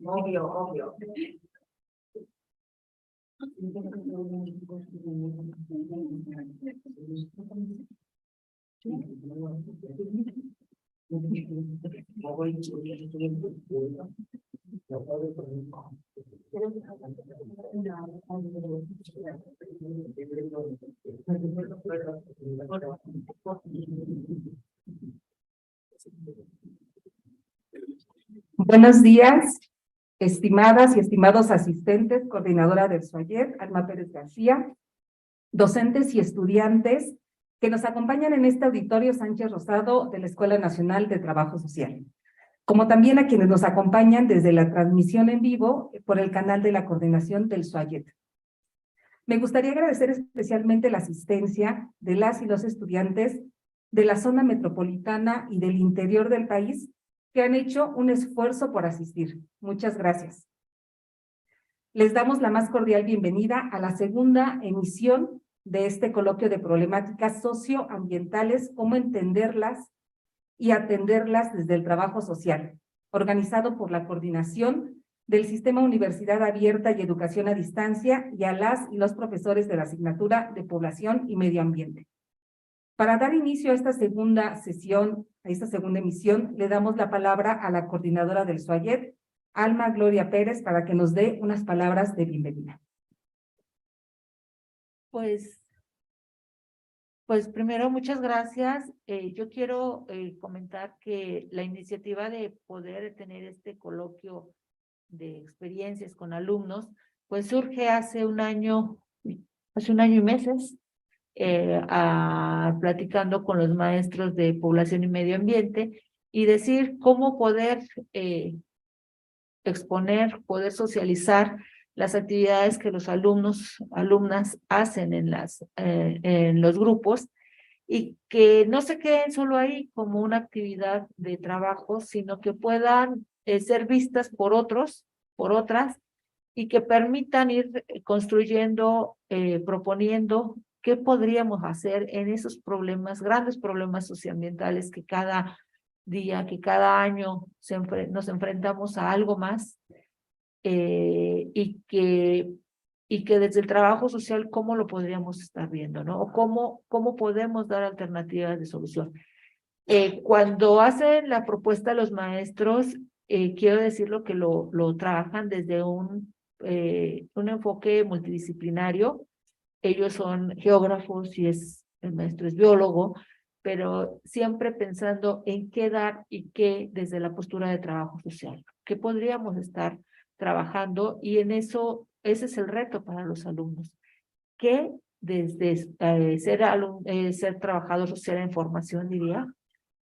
Obvio, obvio. Buenos días, estimadas y estimados asistentes, coordinadora del SUAYET, Alma Pérez García, docentes y estudiantes que nos acompañan en este auditorio Sánchez Rosado de la Escuela Nacional de Trabajo Social, como también a quienes nos acompañan desde la transmisión en vivo por el canal de la coordinación del SUAYET. Me gustaría agradecer especialmente la asistencia de las y los estudiantes de la zona metropolitana y del interior del país que han hecho un esfuerzo por asistir. Muchas gracias. Les damos la más cordial bienvenida a la segunda emisión de este coloquio de problemáticas socioambientales, cómo entenderlas y atenderlas desde el trabajo social, organizado por la coordinación del Sistema Universidad Abierta y Educación a Distancia y a las y los profesores de la asignatura de Población y Medio Ambiente. Para dar inicio a esta segunda sesión, a esta segunda emisión, le damos la palabra a la coordinadora del SUAYET, Alma Gloria Pérez, para que nos dé unas palabras de bienvenida. Pues primero, muchas gracias. Yo quiero comentar que la iniciativa de poder tener este coloquio de experiencias con alumnos, pues surge hace un año y meses, platicando con los maestros de Población y Medio Ambiente y decir cómo poder exponer, poder socializar las actividades que los alumnas hacen en los grupos y que no se queden solo ahí como una actividad de trabajo, sino que puedan ser vistas por otros, por otras, y que permitan ir construyendo, proponiendo qué podríamos hacer en esos problemas, grandes problemas socioambientales que cada día, que cada año nos enfrentamos a algo más, y que desde el trabajo social, ¿cómo lo podríamos estar viendo, no? O cómo podemos dar alternativas de solución. Cuando hacen la propuesta los maestros, quiero decirlo que lo trabajan desde un enfoque multidisciplinario. Ellos son geógrafos y el maestro es biólogo, pero siempre pensando en qué dar y qué desde la postura de trabajo social, qué podríamos estar trabajando, y en eso, ese es el reto para los alumnos, que desde ser trabajador social en formación, diría,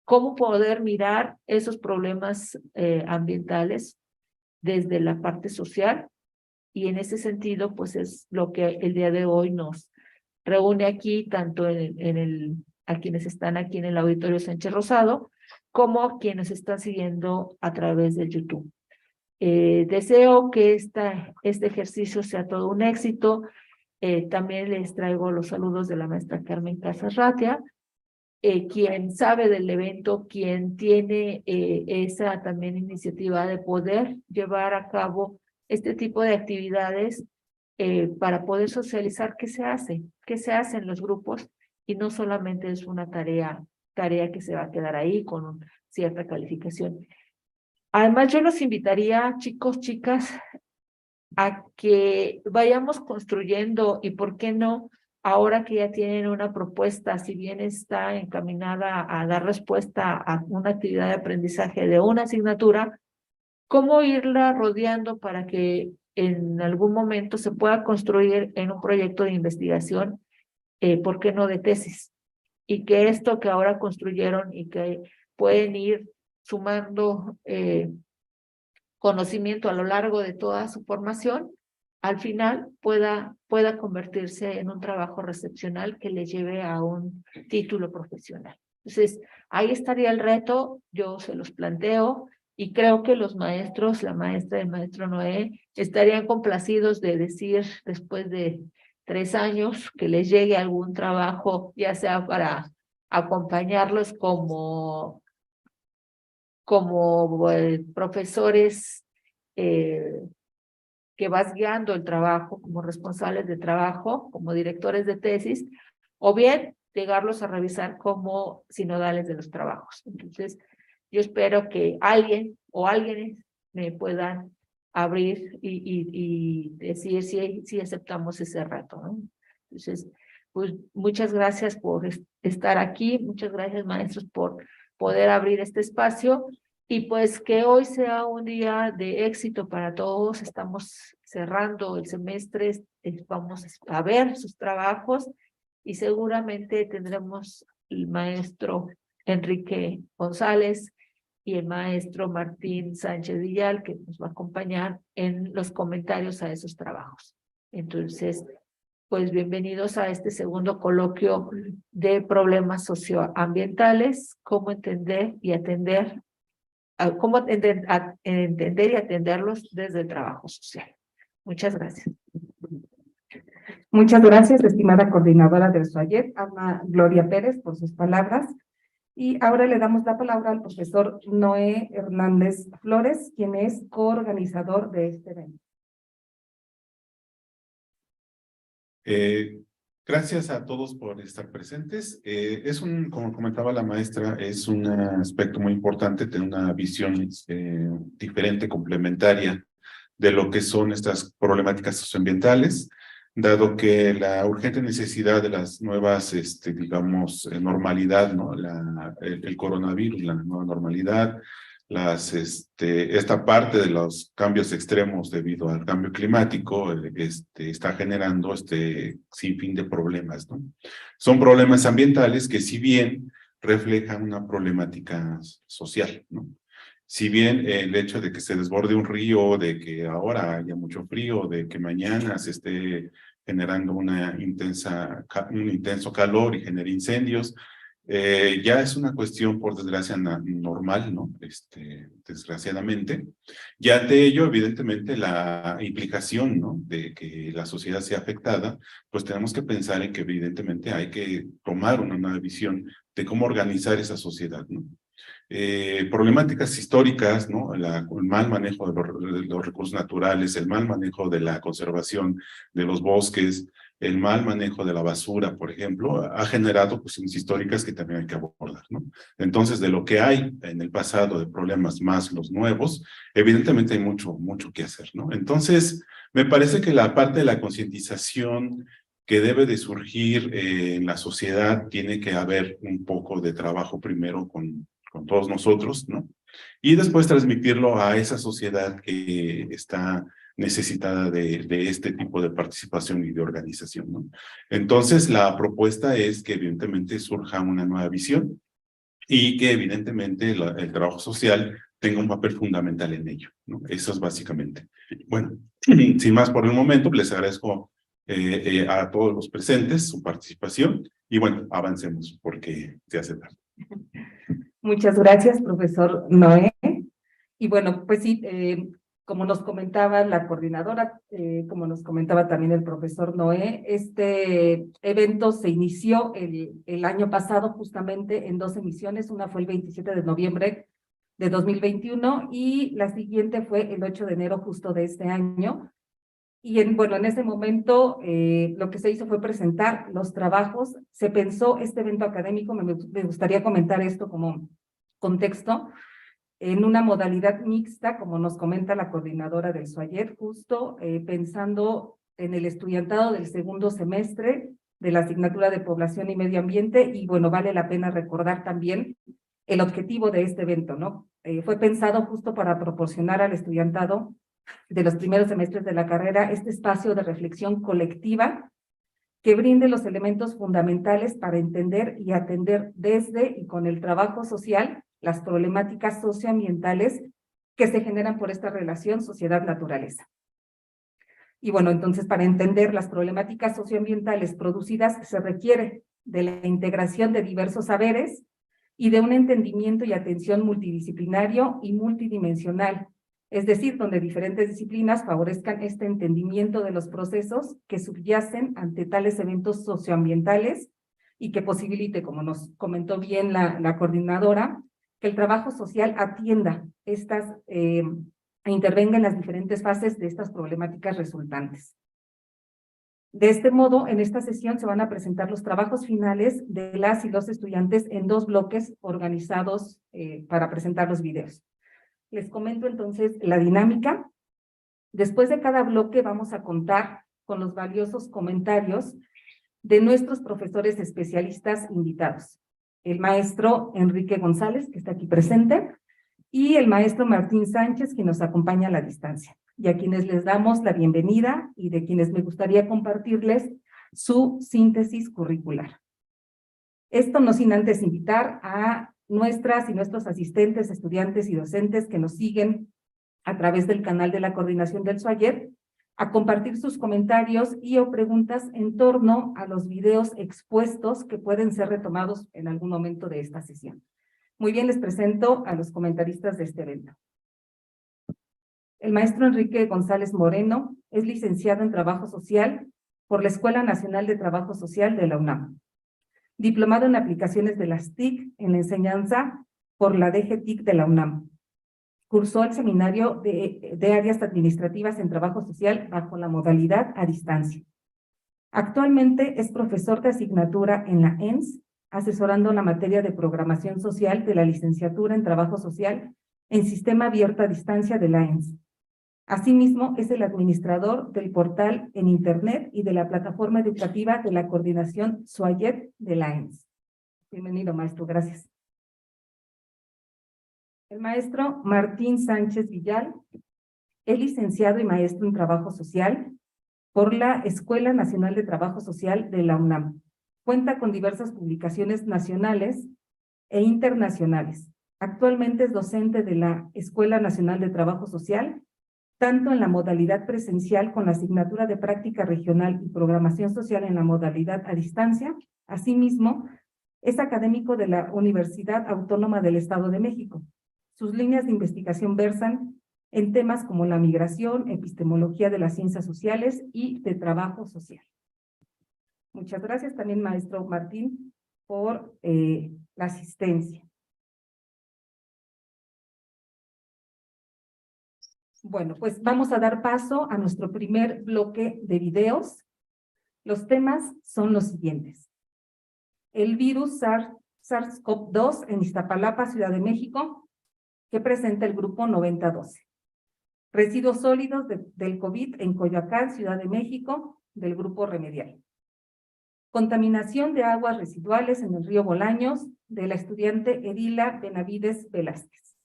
cómo poder mirar esos problemas ambientales desde la parte social, y en ese sentido, pues es lo que el día de hoy nos reúne aquí, tanto a quienes están aquí en el Auditorio Sánchez Rosado, como a quienes están siguiendo a través de YouTube. Deseo que este ejercicio sea todo un éxito. También les traigo los saludos de la maestra Carmen Casas Ratia, quien sabe del evento, quien tiene esa también iniciativa de poder llevar a cabo este tipo de actividades para poder socializar qué se hace en los grupos, y no solamente es una tarea que se va a quedar ahí con cierta calificación. Además, yo los invitaría, chicos, chicas, a que vayamos construyendo, y por qué no, ahora que ya tienen una propuesta, si bien está encaminada a dar respuesta a una actividad de aprendizaje de una asignatura, cómo irla rodeando para que en algún momento se pueda construir en un proyecto de investigación, ¿por qué no de tesis? Y que esto que ahora construyeron y que pueden ir sumando conocimiento a lo largo de toda su formación, al final pueda convertirse en un trabajo recepcional que le lleve a un título profesional. Entonces, ahí estaría el reto, yo se los planteo, Y creo que los maestros, la maestra y el maestro Noé, estarían complacidos de decir después de 3 años que les llegue algún trabajo, ya sea para acompañarlos como profesores que vas guiando el trabajo, como responsables de trabajo, como directores de tesis, o bien llegarlos a revisar como sinodales de los trabajos. Entonces, yo espero que alguien o alguien me puedan abrir y decir si aceptamos ese reto, ¿no? Entonces, pues muchas gracias por estar aquí, muchas gracias maestros por poder abrir este espacio y pues que hoy sea un día de éxito para todos. Estamos cerrando el semestre, vamos a ver sus trabajos y seguramente tendremos el maestro Enrique González y el maestro Martín Sánchez Villal, que nos va a acompañar en los comentarios a esos trabajos. Entonces, pues bienvenidos a este segundo coloquio de problemas socioambientales, cómo entender y atender, entender y atenderlos desde el trabajo social. Muchas gracias. Muchas gracias, estimada coordinadora del SUAYET, Ana Gloria Pérez, por sus palabras. Y ahora le damos la palabra al profesor Noé Hernández Flores, quien es coorganizador de este evento. Gracias a todos por estar presentes. Como comentaba la maestra, es un aspecto muy importante tener una visión diferente, complementaria de lo que son estas problemáticas socioambientales, dado que la urgente necesidad de las nuevas, digamos, normalidad, ¿no? El coronavirus, la nueva normalidad, esta parte de los cambios extremos debido al cambio climático está generando sinfín de problemas, ¿no? Son problemas ambientales que si bien reflejan una problemática social, ¿no? Si bien el hecho de que se desborde un río, de que ahora haya mucho frío, de que mañana se esté generando un intenso calor y genere incendios, ya es una cuestión, por desgracia, normal, ¿no? Desgraciadamente. Ya de ello, evidentemente, la implicación, ¿no? De que la sociedad sea afectada, pues tenemos que pensar en que, evidentemente, hay que tomar una nueva visión de cómo organizar esa sociedad, ¿no? Problemáticas históricas, ¿no? El mal manejo de los recursos naturales, el mal manejo de la conservación de los bosques, el mal manejo de la basura, por ejemplo, ha generado cuestiones históricas que también hay que abordar, ¿no? Entonces, de lo que hay en el pasado de problemas más los nuevos, evidentemente hay mucho que hacer, ¿no? Entonces, me parece que la parte de la concientización que debe de surgir en la sociedad tiene que haber un poco de trabajo primero con todos nosotros, ¿no? Y después transmitirlo a esa sociedad que está necesitada de este tipo de participación y de organización, ¿no? Entonces, la propuesta es que evidentemente surja una nueva visión y que evidentemente el trabajo social tenga un papel fundamental en ello, ¿no? Eso es básicamente. Bueno, sin más por el momento, les agradezco a todos los presentes su participación y bueno, avancemos porque se hace tarde. Muchas gracias, profesor Noé. Y bueno, pues sí, como nos comentaba la coordinadora, como nos comentaba también el profesor Noé, este evento se inició el año pasado justamente en 2 emisiones. Una fue el 27 de noviembre de 2021 y la siguiente fue el 8 de enero justo de este año. Y bueno, en ese momento lo que se hizo fue presentar los trabajos. Se pensó este evento académico, me gustaría comentar esto como contexto, en una modalidad mixta, como nos comenta la coordinadora del SUAYET, justo pensando en el estudiantado del segundo semestre de la asignatura de Población y Medio Ambiente. Y bueno, vale la pena recordar también el objetivo de este evento, ¿no? Fue pensado justo para proporcionar al estudiantado de los primeros semestres de la carrera este espacio de reflexión colectiva que brinde los elementos fundamentales para entender y atender desde y con el trabajo social las problemáticas socioambientales que se generan por esta relación sociedad-naturaleza. Y bueno, entonces para entender las problemáticas socioambientales producidas se requiere de la integración de diversos saberes y de un entendimiento y atención multidisciplinario y multidimensional, es decir, donde diferentes disciplinas favorezcan este entendimiento de los procesos que subyacen ante tales eventos socioambientales y que posibilite, como nos comentó bien la coordinadora, que el trabajo social atienda estas e intervenga en las diferentes fases de estas problemáticas resultantes. De este modo, en esta sesión se van a presentar los trabajos finales de las y los estudiantes en 2 bloques organizados para presentar los videos. Les comento entonces la dinámica. Después de cada bloque vamos a contar con los valiosos comentarios de nuestros profesores especialistas invitados. El maestro Enrique González, que está aquí presente, y el maestro Martín Sánchez, quien nos acompaña a la distancia, y a quienes les damos la bienvenida y de quienes me gustaría compartirles su síntesis curricular. Esto no sin antes invitar a nuestras y nuestros asistentes, estudiantes y docentes que nos siguen a través del canal de la Coordinación del SUAYET a compartir sus comentarios y o preguntas en torno a los videos expuestos que pueden ser retomados en algún momento de esta sesión. Muy bien, les presento a los comentaristas de este evento. El maestro Enrique González Moreno es licenciado en Trabajo Social por la Escuela Nacional de Trabajo Social de la UNAM. Diplomado en aplicaciones de las TIC en la enseñanza por la DGTIC de la UNAM. Cursó el seminario de áreas administrativas en trabajo social bajo la modalidad a distancia. Actualmente es profesor de asignatura en la ENS, asesorando la materia de programación social de la licenciatura en trabajo social en sistema abierto a distancia de la ENS. Asimismo, es el administrador del portal en Internet y de la plataforma educativa de la coordinación SUAYET de la ENS. Bienvenido, maestro, gracias. El maestro Martín Sánchez Villal es licenciado y maestro en Trabajo Social por la Escuela Nacional de Trabajo Social de la UNAM. Cuenta con diversas publicaciones nacionales e internacionales. Actualmente es docente de la Escuela Nacional de Trabajo Social, tanto en la modalidad presencial con la asignatura de práctica regional y programación social en la modalidad a distancia. Asimismo, es académico de la Universidad Autónoma del Estado de México. Sus líneas de investigación versan en temas como la migración, epistemología de las ciencias sociales y de trabajo social. Muchas gracias también, maestro Martín, por la asistencia. Bueno, pues vamos a dar paso a nuestro primer bloque de videos. Los temas son los siguientes. El virus SARS-CoV-2 en Iztapalapa, Ciudad de México, que presenta el grupo 9012. Residuos sólidos del COVID en Coyoacán, Ciudad de México, del grupo Remedial. Contaminación de aguas residuales en el río Bolaños, de la estudiante Edila Benavides Velázquez.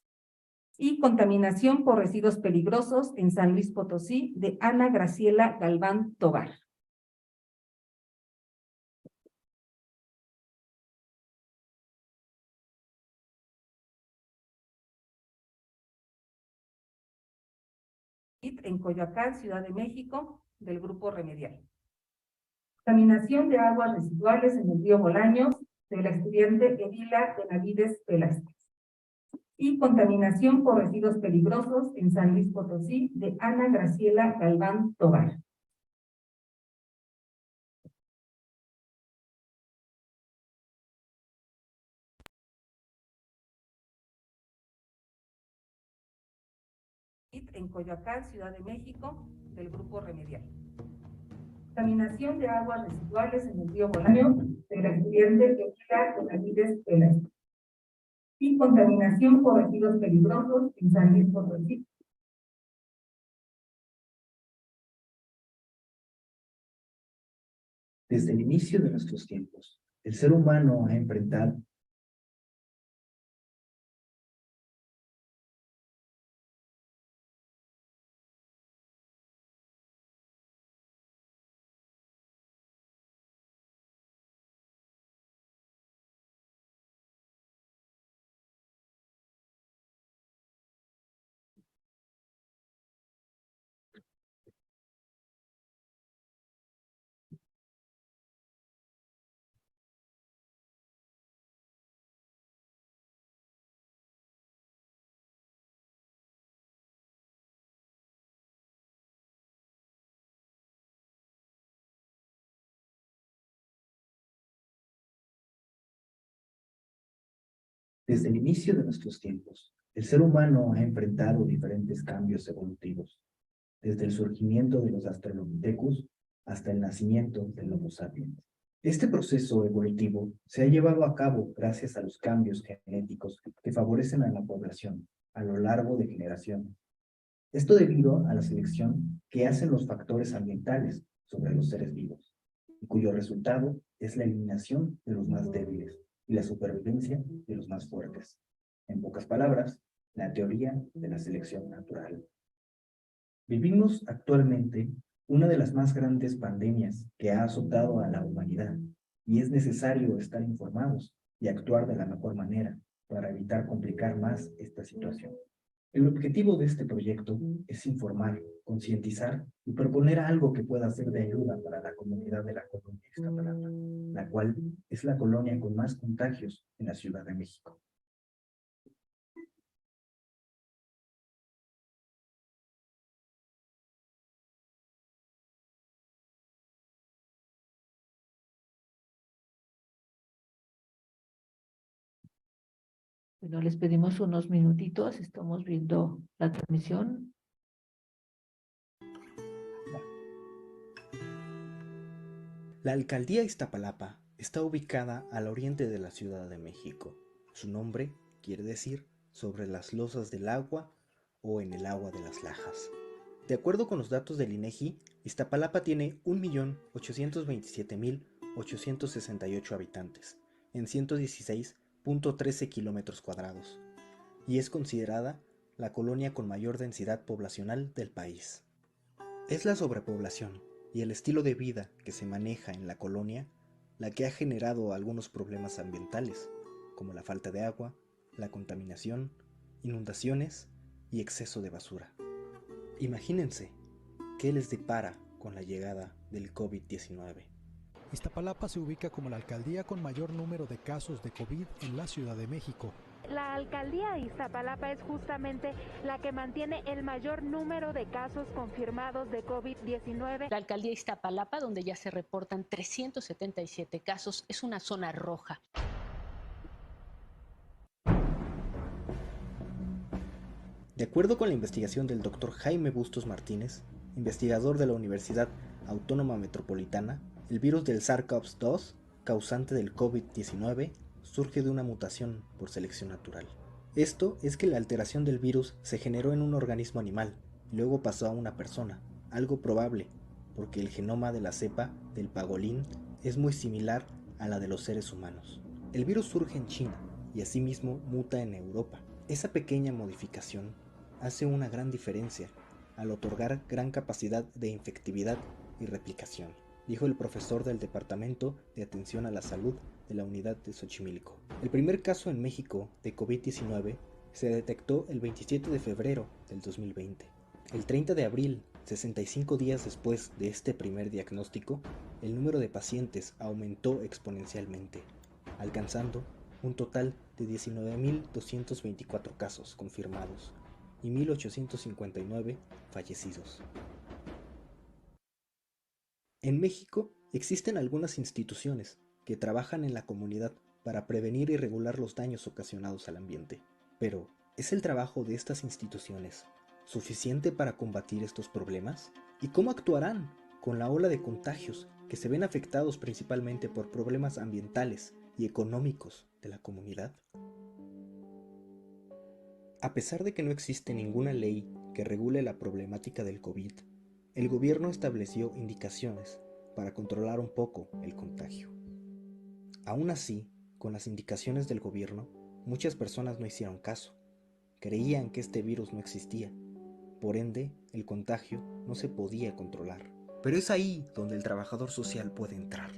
Y contaminación por residuos peligrosos en San Luis Potosí, de Ana Graciela Galván Tobar. En Coyoacán, Ciudad de México, del grupo Remedial. Contaminación de aguas residuales en el río Bolaños, de la estudiante Edila Benavides Velázquez. Y contaminación por residuos peligrosos en San Luis Potosí, de Ana Graciela Galván Tobar. En Coyoacán, Ciudad de México, del grupo Remedial. Contaminación de aguas residuales en el río Bolaños, de la estudiante Edila Benavides Velázquez. Y contaminación por residuos peligrosos en San Luis Potosí. Desde el inicio de nuestros tiempos, el ser humano ha enfrentado Desde el inicio de nuestros tiempos, el ser humano ha enfrentado diferentes cambios evolutivos, desde el surgimiento de los Australopithecus hasta el nacimiento del Homo sapiens. Este proceso evolutivo se ha llevado a cabo gracias a los cambios genéticos que favorecen a la población a lo largo de generaciones. Esto debido a la selección que hacen los factores ambientales sobre los seres vivos, y cuyo resultado es la eliminación de los más débiles y la supervivencia de los más fuertes. En pocas palabras, la teoría de la selección natural. Vivimos actualmente una de las más grandes pandemias que ha azotado a la humanidad, y es necesario estar informados y actuar de la mejor manera para evitar complicar más esta situación. El objetivo de este proyecto es informar, concientizar y proponer algo que pueda ser de ayuda para la comunidad de la colonia Iztapalapa, la cual es la colonia con más contagios en la Ciudad de México. Bueno, les pedimos unos minutitos, estamos viendo la transmisión. La alcaldía Iztapalapa está ubicada al oriente de la Ciudad de México. Su nombre quiere decir sobre las losas del agua o en el agua de las lajas. De acuerdo con los datos del INEGI, Iztapalapa tiene 1.827.868 habitantes en 116.13 kilómetros cuadrados y es considerada la colonia con mayor densidad poblacional del país. Es la sobrepoblación y el estilo de vida que se maneja en la colonia la que ha generado algunos problemas ambientales, como la falta de agua, la contaminación, inundaciones y exceso de basura. Imagínense qué les depara con la llegada del COVID-19. Iztapalapa se ubica como la alcaldía con mayor número de casos de COVID en la Ciudad de México. La alcaldía de Iztapalapa es justamente la que mantiene el mayor número de casos confirmados de COVID-19. La alcaldía de Iztapalapa, donde ya se reportan 377 casos, es una zona roja. De acuerdo con la investigación del Dr. Jaime Bustos Martínez, investigador de la Universidad Autónoma Metropolitana, el virus del SARS-CoV-2, causante del COVID-19, surge de una mutación por selección natural. Esto es que la alteración del virus se generó en un organismo animal y luego pasó a una persona, algo probable, porque el genoma de la cepa del pangolín es muy similar a la de los seres humanos. El virus surge en China y asimismo muta en Europa. Esa pequeña modificación hace una gran diferencia al otorgar gran capacidad de infectividad y replicación, dijo el profesor del Departamento de Atención a la Salud de la Unidad de Xochimilco. El primer caso en México de COVID-19 se detectó el 27 de febrero del 2020. El 30 de abril, 65 días después de este primer diagnóstico, el número de pacientes aumentó exponencialmente, alcanzando un total de 19.224 casos confirmados y 1.859 fallecidos. En México existen algunas instituciones que trabajan en la comunidad para prevenir y regular los daños ocasionados al ambiente. Pero, ¿es el trabajo de estas instituciones suficiente para combatir estos problemas? ¿Y cómo actuarán con la ola de contagios que se ven afectados principalmente por problemas ambientales y económicos de la comunidad? A pesar de que no existe ninguna ley que regule la problemática del COVID, el gobierno estableció indicaciones para controlar un poco el contagio. Aún así, con las indicaciones del gobierno, muchas personas no hicieron caso. Creían que este virus no existía. Por ende, el contagio no se podía controlar. Pero es ahí donde el trabajador social puede entrar.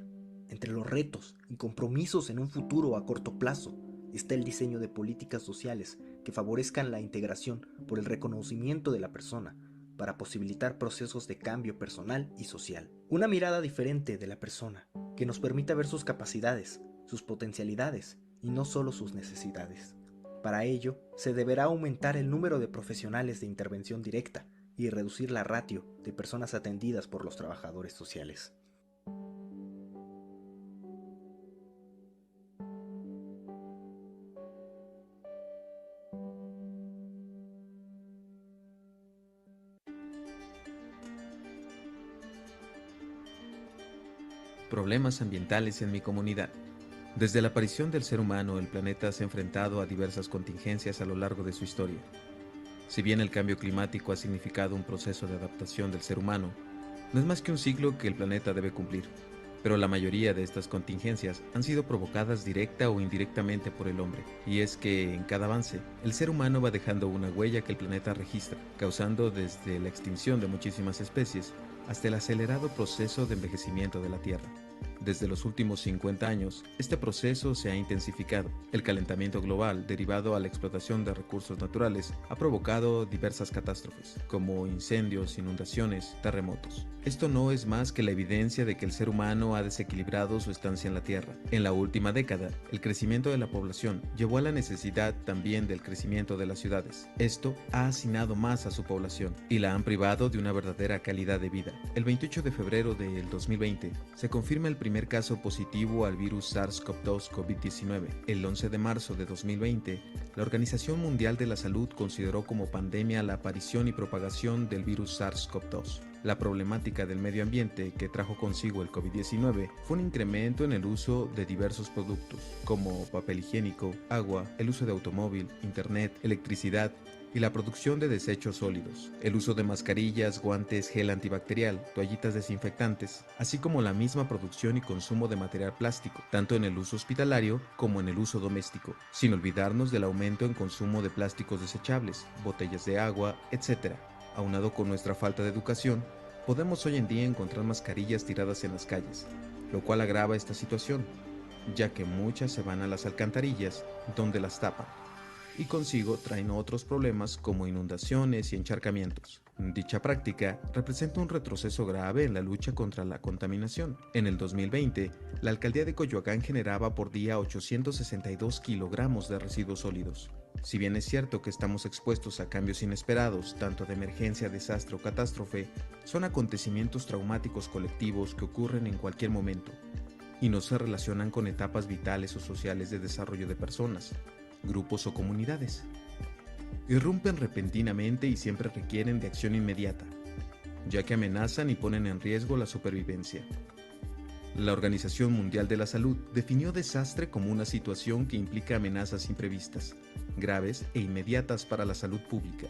Entre los retos y compromisos en un futuro a corto plazo está el diseño de políticas sociales que favorezcan la integración por el reconocimiento de la persona para posibilitar procesos de cambio personal y social. Una mirada diferente de la persona que nos permita ver sus capacidades, sus potencialidades y no solo sus necesidades. Para ello, se deberá aumentar el número de profesionales de intervención directa y reducir la ratio de personas atendidas por los trabajadores sociales. Problemas ambientales en mi comunidad. Desde la aparición del ser humano, el planeta se ha enfrentado a diversas contingencias a lo largo de su historia. Si bien el cambio climático ha significado un proceso de adaptación del ser humano, no es más que un ciclo que el planeta debe cumplir, pero la mayoría de estas contingencias han sido provocadas directa o indirectamente por el hombre, y es que en cada avance, el ser humano va dejando una huella que el planeta registra, causando desde la extinción de muchísimas especies hasta el acelerado proceso de envejecimiento de la Tierra. Desde los últimos 50 años, este proceso se ha intensificado. El calentamiento global, derivado a la explotación de recursos naturales, ha provocado diversas catástrofes, como incendios, inundaciones, terremotos. Esto no es más que la evidencia de que el ser humano ha desequilibrado su estancia en la Tierra. En la última década, el crecimiento de la población llevó a la necesidad también del crecimiento de las ciudades. Esto ha hacinado más a su población y la han privado de una verdadera calidad de vida. El 28 de febrero del 2020 se confirma el primer caso positivo al virus SARS-CoV-2 COVID-19. El 11 de marzo de 2020, la Organización Mundial de la Salud consideró como pandemia la aparición y propagación del virus SARS-CoV-2. La problemática del medio ambiente que trajo consigo el COVID-19 fue un incremento en el uso de diversos productos, como papel higiénico, agua, el uso de automóvil, internet, electricidad, y la producción de desechos sólidos, el uso de mascarillas, guantes, gel antibacterial, toallitas desinfectantes, así como la misma producción y consumo de material plástico, tanto en el uso hospitalario como en el uso doméstico, sin olvidarnos del aumento en consumo de plásticos desechables, botellas de agua, etc. Aunado con nuestra falta de educación, podemos hoy en día encontrar mascarillas tiradas en las calles, lo cual agrava esta situación, ya que muchas se van a las alcantarillas, donde las tapan, y consigo traen otros problemas como inundaciones y encharcamientos. Dicha práctica representa un retroceso grave en la lucha contra la contaminación. En el 2020, la alcaldía de Coyoacán generaba por día 862 kilogramos de residuos sólidos. Si bien es cierto que estamos expuestos a cambios inesperados, tanto de emergencia, desastre o catástrofe, son acontecimientos traumáticos colectivos que ocurren en cualquier momento y no se relacionan con etapas vitales o sociales de desarrollo de personas, grupos o comunidades. Irrumpen repentinamente y siempre requieren de acción inmediata, ya que amenazan y ponen en riesgo la supervivencia. La Organización Mundial de la Salud definió desastre como una situación que implica amenazas imprevistas, graves e inmediatas para la salud pública.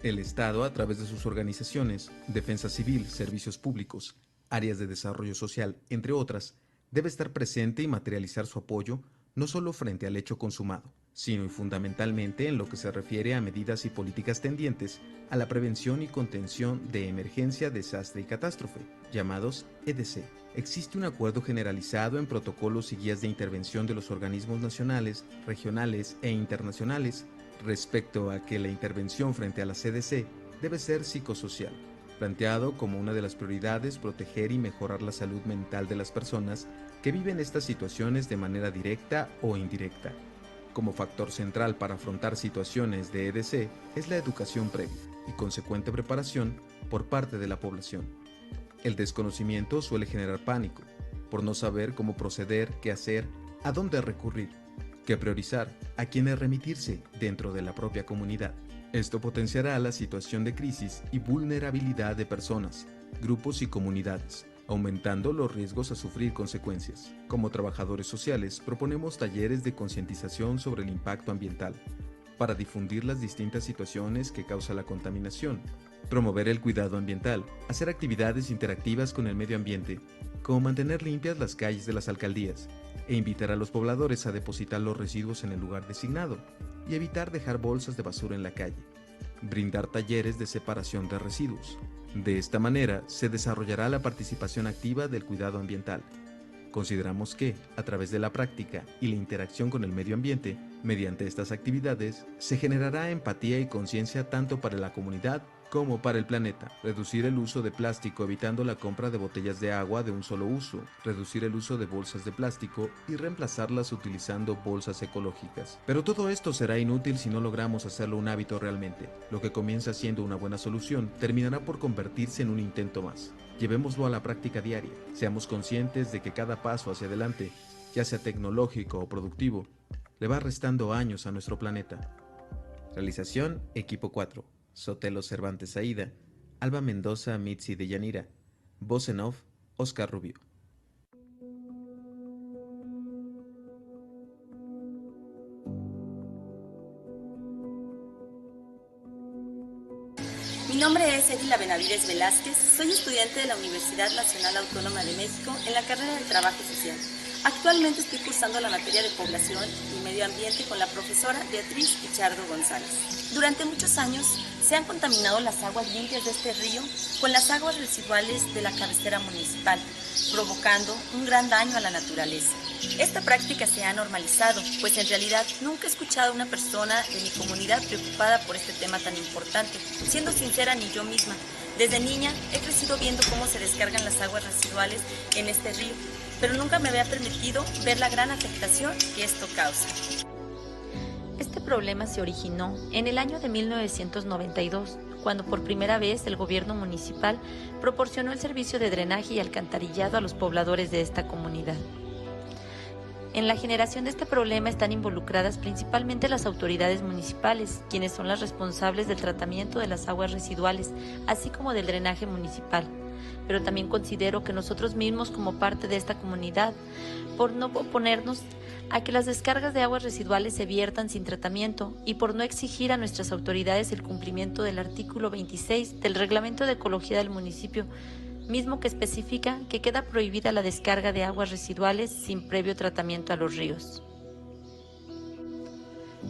El Estado, a través de sus organizaciones, Defensa Civil, Servicios Públicos, áreas de desarrollo social, entre otras, debe estar presente y materializar su apoyo no solo frente al hecho consumado, sino y fundamentalmente en lo que se refiere a medidas y políticas tendientes a la prevención y contención de emergencia, desastre y catástrofe, llamados EDC. Existe un acuerdo generalizado en protocolos y guías de intervención de los organismos nacionales, regionales e internacionales respecto a que la intervención frente a la CDC debe ser psicosocial, planteado como una de las prioridades proteger y mejorar la salud mental de las personas que viven estas situaciones de manera directa o indirecta. Como factor central para afrontar situaciones de EDC es la educación previa y consecuente preparación por parte de la población. El desconocimiento suele generar pánico, por no saber cómo proceder, qué hacer, a dónde recurrir, qué priorizar, a quiénes remitirse dentro de la propia comunidad. Esto potenciará la situación de crisis y vulnerabilidad de personas, grupos y comunidades, aumentando los riesgos a sufrir consecuencias. Como trabajadores sociales, proponemos talleres de concientización sobre el impacto ambiental, para difundir las distintas situaciones que causa la contaminación, promover el cuidado ambiental, hacer actividades interactivas con el medio ambiente, como mantener limpias las calles de las alcaldías, e invitar a los pobladores a depositar los residuos en el lugar designado, y evitar dejar bolsas de basura en la calle, brindar talleres de separación de residuos. De esta manera se desarrollará la participación activa del cuidado ambiental. Consideramos que, a través de la práctica y la interacción con el medio ambiente, mediante estas actividades, se generará empatía y conciencia tanto para la comunidad como para el planeta. Reducir el uso de plástico evitando la compra de botellas de agua de un solo uso, reducir el uso de bolsas de plástico y reemplazarlas utilizando bolsas ecológicas. Pero todo esto será inútil si no logramos hacerlo un hábito realmente. Lo que comienza siendo una buena solución terminará por convertirse en un intento más. Llevémoslo a la práctica diaria. Seamos conscientes de que cada paso hacia adelante, ya sea tecnológico o productivo, le va restando años a nuestro planeta. Realización Equipo 4. Sotelo Cervantes Aida, Alba Mendoza Mitzi de Yanira, voz en off, Oscar Rubio. Mi nombre es Edila Benavides Velázquez, soy estudiante de la Universidad Nacional Autónoma de México en la carrera de Trabajo Social. Actualmente estoy cursando la materia de Población y Medio Ambiente con la profesora Beatriz Pichardo González. Durante muchos años se han contaminado las aguas limpias de este río con las aguas residuales de la cabecera municipal, provocando un gran daño a la naturaleza. Esta práctica se ha normalizado, pues en realidad nunca he escuchado a una persona de mi comunidad preocupada por este tema tan importante. Siendo sincera, ni yo misma. Desde niña he crecido viendo cómo se descargan las aguas residuales en este río, pero nunca me había permitido ver la gran afectación que esto causa. Este problema se originó en el año de 1992, cuando por primera vez el gobierno municipal proporcionó el servicio de drenaje y alcantarillado a los pobladores de esta comunidad. En la generación de este problema están involucradas principalmente las autoridades municipales, quienes son las responsables del tratamiento de las aguas residuales, así como del drenaje municipal. Pero también considero que nosotros mismos, como parte de esta comunidad, por no oponernos a que las descargas de aguas residuales se viertan sin tratamiento y por no exigir a nuestras autoridades el cumplimiento del artículo 26 del Reglamento de Ecología del municipio, mismo que especifica que queda prohibida la descarga de aguas residuales sin previo tratamiento a los ríos.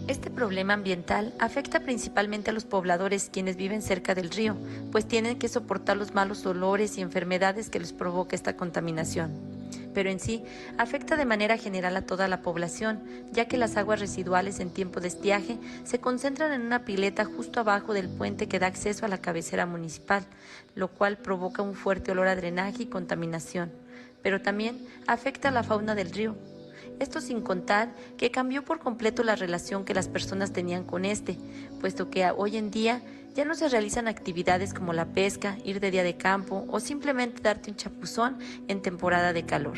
Este problema ambiental afecta principalmente a los pobladores quienes viven cerca del río, pues tienen que soportar los malos olores y enfermedades que les provoca esta contaminación. Pero en sí, afecta de manera general a toda la población, ya que las aguas residuales en tiempo de estiaje se concentran en una pileta justo abajo del puente que da acceso a la cabecera municipal, lo cual provoca un fuerte olor a drenaje y contaminación. Pero también afecta a la fauna del río. Esto sin contar que cambió por completo la relación que las personas tenían con este, puesto que hoy en día ya no se realizan actividades como la pesca, ir de día de campo o simplemente darte un chapuzón en temporada de calor.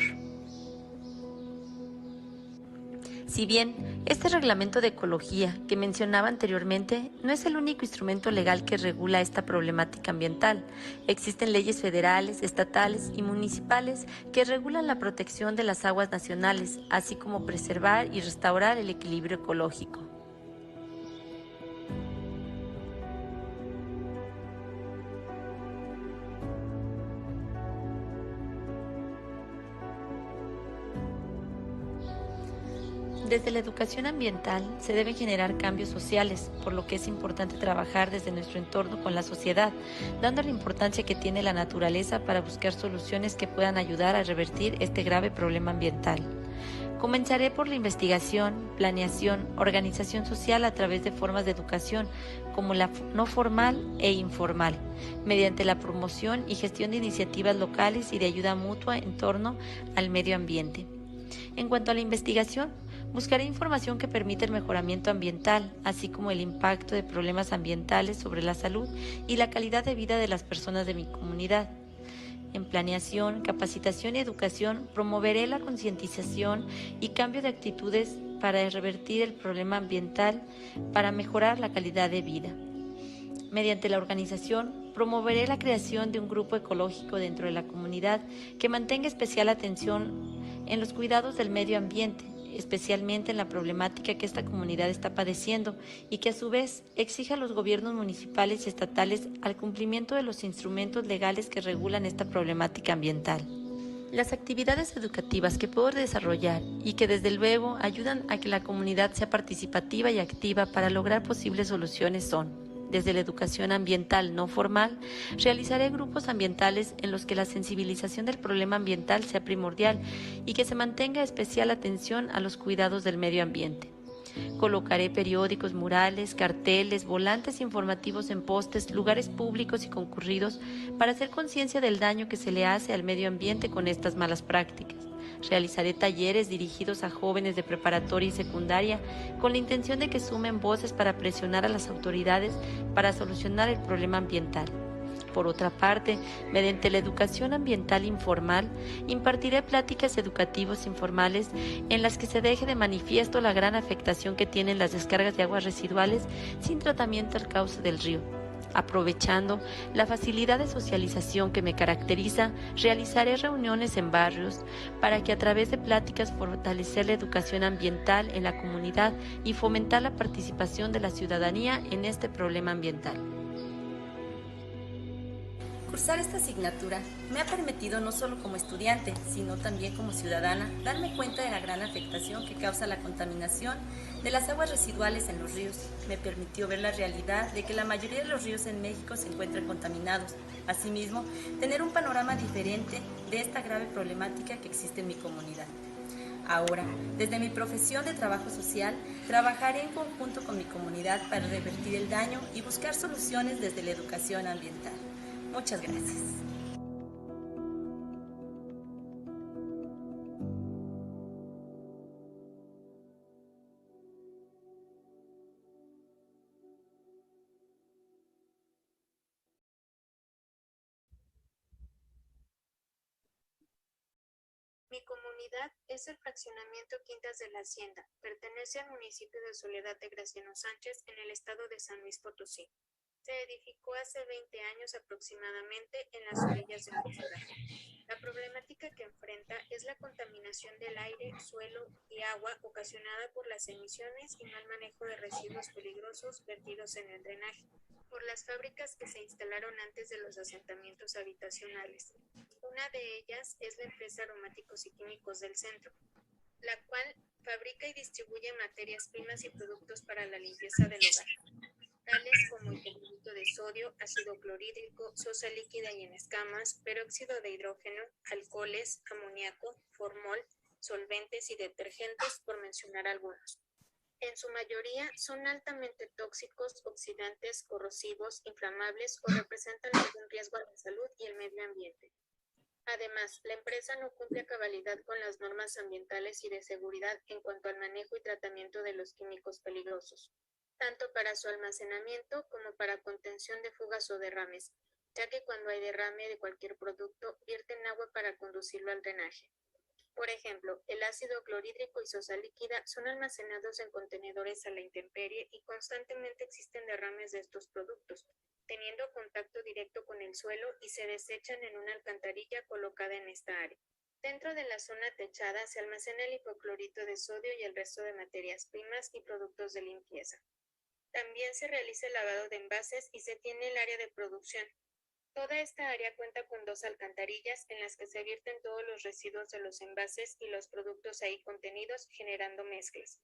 Si bien este reglamento de ecología que mencionaba anteriormente no es el único instrumento legal que regula esta problemática ambiental, existen leyes federales, estatales y municipales que regulan la protección de las aguas nacionales, así como preservar y restaurar el equilibrio ecológico. Desde la educación ambiental se deben generar cambios sociales, por lo que es importante trabajar desde nuestro entorno con la sociedad, dando la importancia que tiene la naturaleza para buscar soluciones que puedan ayudar a revertir este grave problema ambiental. Comenzaré por la investigación, planeación, organización social a través de formas de educación, como la no formal e informal, mediante la promoción y gestión de iniciativas locales y de ayuda mutua en torno al medio ambiente. En cuanto a la investigación, buscaré información que permita el mejoramiento ambiental, así como el impacto de problemas ambientales sobre la salud y la calidad de vida de las personas de mi comunidad. En planeación, capacitación y educación, promoveré la concientización y cambio de actitudes para revertir el problema ambiental para mejorar la calidad de vida. Mediante la organización, promoveré la creación de un grupo ecológico dentro de la comunidad que mantenga especial atención en los cuidados del medio ambiente, especialmente en la problemática que esta comunidad está padeciendo y que a su vez exija a los gobiernos municipales y estatales al cumplimiento de los instrumentos legales que regulan esta problemática ambiental. Las actividades educativas que puedo desarrollar y que desde luego ayudan a que la comunidad sea participativa y activa para lograr posibles soluciones son: desde la educación ambiental no formal, realizaré grupos ambientales en los que la sensibilización del problema ambiental sea primordial y que se mantenga especial atención a los cuidados del medio ambiente. Colocaré periódicos, murales, carteles, volantes informativos en postes, lugares públicos y concurridos para hacer conciencia del daño que se le hace al medio ambiente con estas malas prácticas. Realizaré talleres dirigidos a jóvenes de preparatoria y secundaria con la intención de que sumen voces para presionar a las autoridades para solucionar el problema ambiental. Por otra parte, mediante la educación ambiental informal, impartiré pláticas educativas informales en las que se deje de manifiesto la gran afectación que tienen las descargas de aguas residuales sin tratamiento al cauce del río. Aprovechando la facilidad de socialización que me caracteriza, realizaré reuniones en barrios para que a través de pláticas fortalecer la educación ambiental en la comunidad y fomentar la participación de la ciudadanía en este problema ambiental. Cursar esta asignatura me ha permitido no solo como estudiante, sino también como ciudadana, darme cuenta de la gran afectación que causa la contaminación de las aguas residuales en los ríos. Me permitió ver la realidad de que la mayoría de los ríos en México se encuentran contaminados. Asimismo, tener un panorama diferente de esta grave problemática que existe en mi comunidad. Ahora, desde mi profesión de trabajo social, trabajaré en conjunto con mi comunidad para revertir el daño y buscar soluciones desde la educación ambiental. Muchas gracias. Mi comunidad es el fraccionamiento Quintas de la Hacienda. Pertenece al municipio de Soledad de Graciano Sánchez en el estado de San Luis Potosí. Se edificó hace 20 años aproximadamente en las orillas de la ciudad. La problemática que enfrenta es la contaminación del aire, suelo y agua ocasionada por las emisiones y mal manejo de residuos peligrosos vertidos en el drenaje por las fábricas que se instalaron antes de los asentamientos habitacionales. Una de ellas es la empresa Aromáticos y Químicos del Centro, la cual fabrica y distribuye materias primas y productos para la limpieza del hogar, tales como hipoclorito de sodio, ácido clorhídrico, sosa líquida y en escamas, peróxido de hidrógeno, alcoholes, amoníaco, formol, solventes y detergentes, por mencionar algunos. En su mayoría son altamente tóxicos, oxidantes, corrosivos, inflamables o representan algún riesgo a la salud y el medio ambiente. Además, la empresa no cumple a cabalidad con las normas ambientales y de seguridad en cuanto al manejo y tratamiento de los químicos peligrosos, tanto para su almacenamiento como para contención de fugas o derrames, ya que cuando hay derrame de cualquier producto, vierten agua para conducirlo al drenaje. Por ejemplo, el ácido clorhídrico y sosa líquida son almacenados en contenedores a la intemperie y constantemente existen derrames de estos productos, teniendo contacto directo con el suelo y se desechan en una alcantarilla colocada en esta área. Dentro de la zona techada se almacena el hipoclorito de sodio y el resto de materias primas y productos de limpieza. También se realiza el lavado de envases y se tiene el área de producción. Toda esta área cuenta con 2 alcantarillas en las que se vierten todos los residuos de los envases y los productos ahí contenidos, generando mezclas.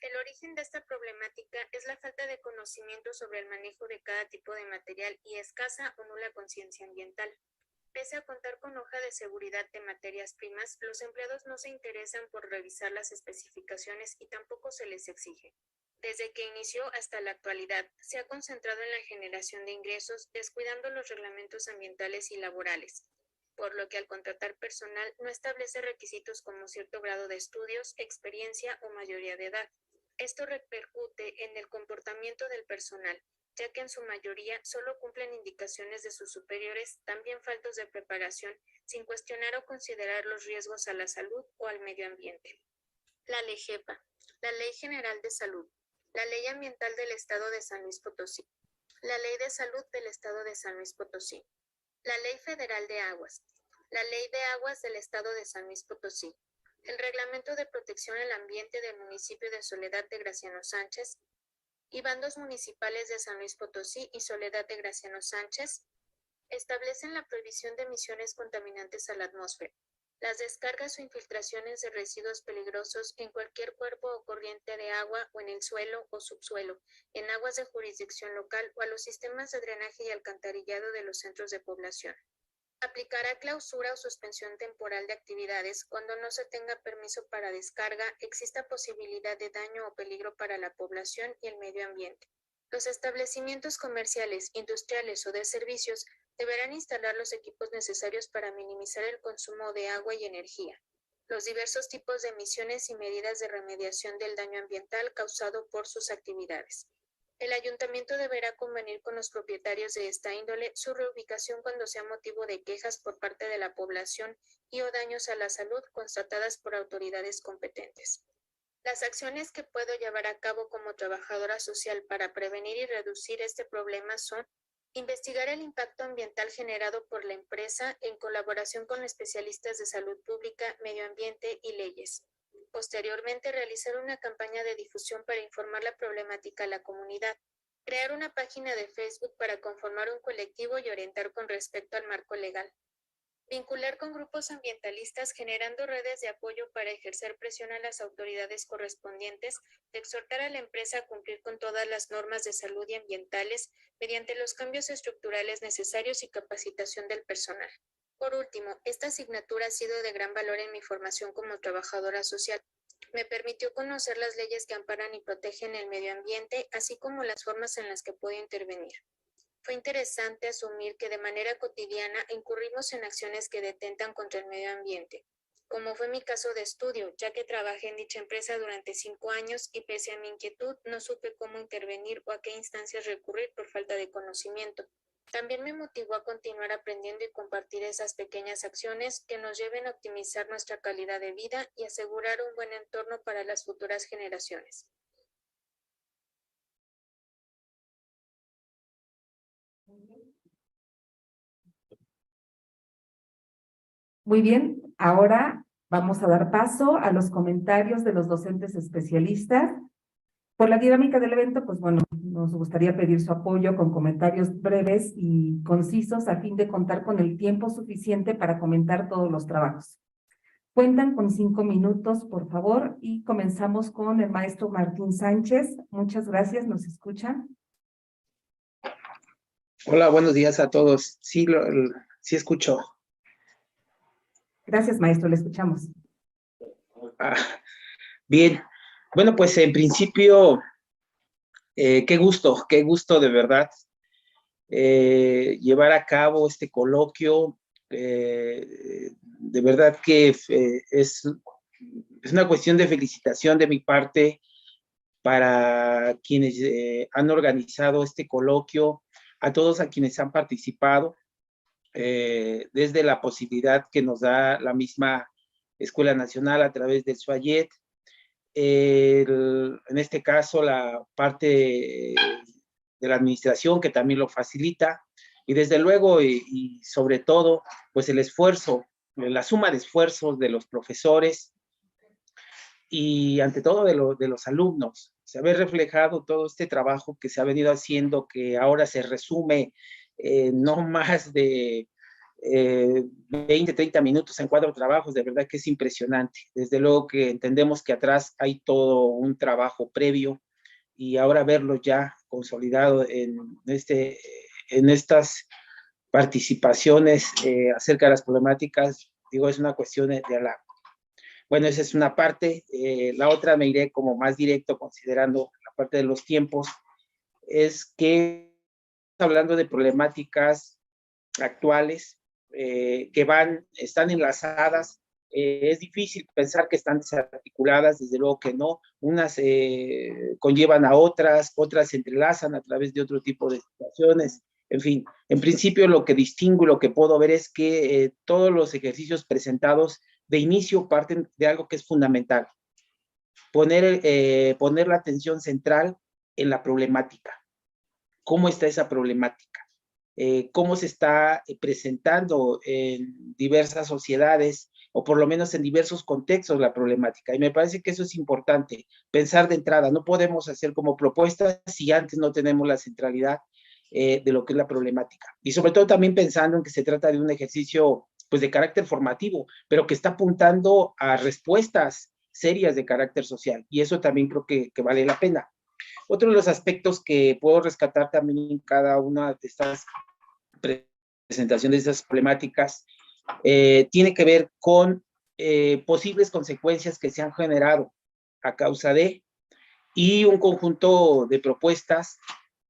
El origen de esta problemática es la falta de conocimiento sobre el manejo de cada tipo de material y escasa o nula conciencia ambiental. Pese a contar con hoja de seguridad de materias primas, los empleados no se interesan por revisar las especificaciones y tampoco se les exige. Desde que inició hasta la actualidad, se ha concentrado en la generación de ingresos, descuidando los reglamentos ambientales y laborales, por lo que al contratar personal no establece requisitos como cierto grado de estudios, experiencia o mayoría de edad. Esto repercute en el comportamiento del personal, ya que en su mayoría solo cumplen indicaciones de sus superiores, también faltos de preparación, sin cuestionar o considerar los riesgos a la salud o al medio ambiente. La LEGEPA, la Ley General de Salud, la Ley Ambiental del Estado de San Luis Potosí, la Ley de Salud del Estado de San Luis Potosí, la Ley Federal de Aguas, la Ley de Aguas del Estado de San Luis Potosí, el Reglamento de Protección al Ambiente del municipio de Soledad de Graciano Sánchez y bandos municipales de San Luis Potosí y Soledad de Graciano Sánchez establecen la prohibición de emisiones contaminantes a la atmósfera, las descargas o infiltraciones de residuos peligrosos en cualquier cuerpo o corriente de agua o en el suelo o subsuelo, en aguas de jurisdicción local o a los sistemas de drenaje y alcantarillado de los centros de población. Aplicará clausura o suspensión temporal de actividades cuando no se tenga permiso para descarga, exista posibilidad de daño o peligro para la población y el medio ambiente. Los establecimientos comerciales, industriales o de servicios deberán instalar los equipos necesarios para minimizar el consumo de agua y energía, los diversos tipos de emisiones y medidas de remediación del daño ambiental causado por sus actividades. El ayuntamiento deberá convenir con los propietarios de esta índole su reubicación cuando sea motivo de quejas por parte de la población y o daños a la salud constatadas por autoridades competentes. Las acciones que puedo llevar a cabo como trabajadora social para prevenir y reducir este problema son: investigar el impacto ambiental generado por la empresa en colaboración con especialistas de salud pública, medio ambiente y leyes. Posteriormente, realizar una campaña de difusión para informar la problemática a la comunidad. Crear una página de Facebook para conformar un colectivo y orientar con respecto al marco legal. Vincular con grupos ambientalistas generando redes de apoyo para ejercer presión a las autoridades correspondientes, exhortar a la empresa a cumplir con todas las normas de salud y ambientales mediante los cambios estructurales necesarios y capacitación del personal. Por último, esta asignatura ha sido de gran valor en mi formación como trabajadora social. Me permitió conocer las leyes que amparan y protegen el medio ambiente, así como las formas en las que puedo intervenir. Fue interesante asumir que de manera cotidiana incurrimos en acciones que detentan contra el medio ambiente, como fue mi caso de estudio, ya que trabajé en dicha empresa durante 5 años y pese a mi inquietud no supe cómo intervenir o a qué instancias recurrir por falta de conocimiento. También me motivó a continuar aprendiendo y compartir esas pequeñas acciones que nos lleven a optimizar nuestra calidad de vida y asegurar un buen entorno para las futuras generaciones. Muy bien, ahora vamos a dar paso a los comentarios de los docentes especialistas. Por la dinámica del evento, pues bueno, nos gustaría pedir su apoyo con comentarios breves y concisos a fin de contar con el tiempo suficiente para comentar todos los trabajos. Cuentan con 5 minutos, por favor, y comenzamos con el maestro Martín Sánchez. Muchas gracias, ¿nos escuchan? Hola, buenos días a todos. Sí, sí escucho. Gracias, maestro, le escuchamos. Bien, bueno, pues en principio, qué gusto de verdad llevar a cabo este coloquio. De verdad que es una cuestión de felicitación de mi parte para quienes han organizado este coloquio, a todos a quienes han participado, desde la posibilidad que nos da la misma Escuela Nacional a través del SUAYET, en este caso la parte de la administración que también lo facilita, y desde luego y sobre todo, pues el esfuerzo, la suma de esfuerzos de los profesores y ante todo de los alumnos. Se ve reflejado todo este trabajo que se ha venido haciendo, que ahora se resume no más de 20, 30 minutos en 4 trabajos. De verdad que es impresionante. Desde luego que entendemos que atrás hay todo un trabajo previo y ahora verlo ya consolidado en estas participaciones acerca de las problemáticas, digo, es una cuestión de halago. Bueno, esa es una parte. La otra me iré como más directo, considerando la parte de los tiempos, es que hablando de problemáticas actuales que están enlazadas. Es difícil pensar que están desarticuladas, desde luego que no. Unas conllevan a otras se entrelazan a través de otro tipo de situaciones. En fin, en principio lo que distingo y lo que puedo ver es que todos los ejercicios presentados de inicio parten de algo que es fundamental. Poner la atención central en la problemática. ¿Cómo está esa problemática? Cómo se está presentando en diversas sociedades, o por lo menos en diversos contextos, la problemática. Y me parece que eso es importante, pensar de entrada. No podemos hacer como propuestas si antes no tenemos la centralidad de lo que es la problemática. Y sobre todo también pensando en que se trata de un ejercicio pues de carácter formativo, pero que está apuntando a respuestas serias de carácter social. Y eso también creo que vale la pena. Otro de los aspectos que puedo rescatar también en cada una de estas presentaciones, de estas problemáticas, tiene que ver con posibles consecuencias que se han generado a causa de, y un conjunto de propuestas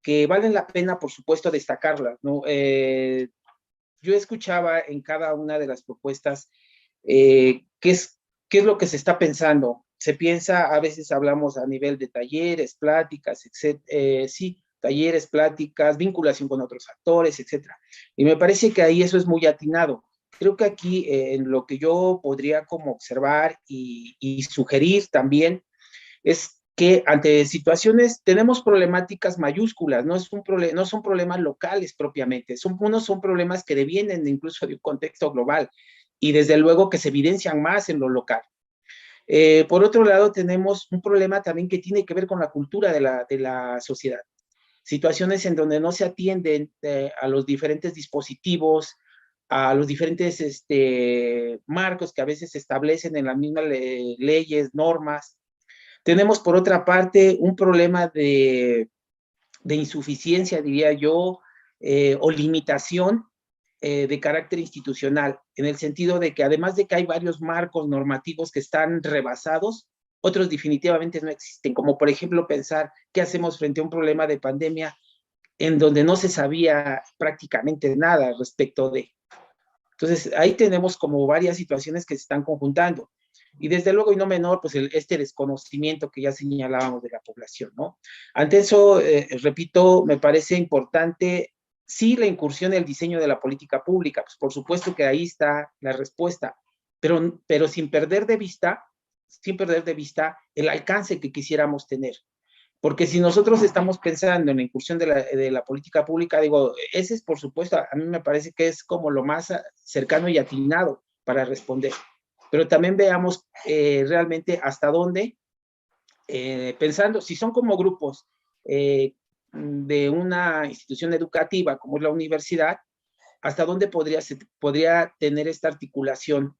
que valen la pena, por supuesto, destacarlas, ¿no? Yo escuchaba en cada una de las propuestas qué es lo que se está pensando. Se piensa, a veces hablamos a nivel de talleres, pláticas, etc. Sí, talleres, pláticas, vinculación con otros actores, etc. Y me parece que ahí eso es muy atinado. Creo que aquí en lo que yo podría como observar y sugerir también es que ante situaciones tenemos problemáticas mayúsculas, no son problemas locales propiamente, son problemas que devienen incluso de un contexto global y desde luego que se evidencian más en lo local. Por otro lado, tenemos un problema también que tiene que ver con la cultura de la sociedad. situaciones en donde no se atienden a los diferentes dispositivos, a los diferentes marcos que a veces se establecen en las mismas leyes, normas. Tenemos, por otra parte, un problema de insuficiencia, diría yo, o limitación de carácter institucional, en el sentido de que además de que hay varios marcos normativos que están rebasados, otros definitivamente no existen, como por ejemplo pensar qué hacemos frente a un problema de pandemia en donde no se sabía prácticamente nada respecto de. Entonces, ahí tenemos como varias situaciones que se están conjuntando. Y desde luego, y no menor, pues este desconocimiento que ya señalábamos de la población, ¿no? Ante eso, repito, me parece importante, sí, la incursión en el diseño de la política pública, pues por supuesto que ahí está la respuesta, pero sin perder de vista el alcance que quisiéramos tener. Porque si nosotros estamos pensando en la incursión de la política pública, digo, ese es por supuesto, a mí me parece que es como lo más cercano y atinado para responder. Pero también veamos realmente hasta dónde, pensando, si son como grupos de una institución educativa como es la universidad, hasta dónde podría tener esta articulación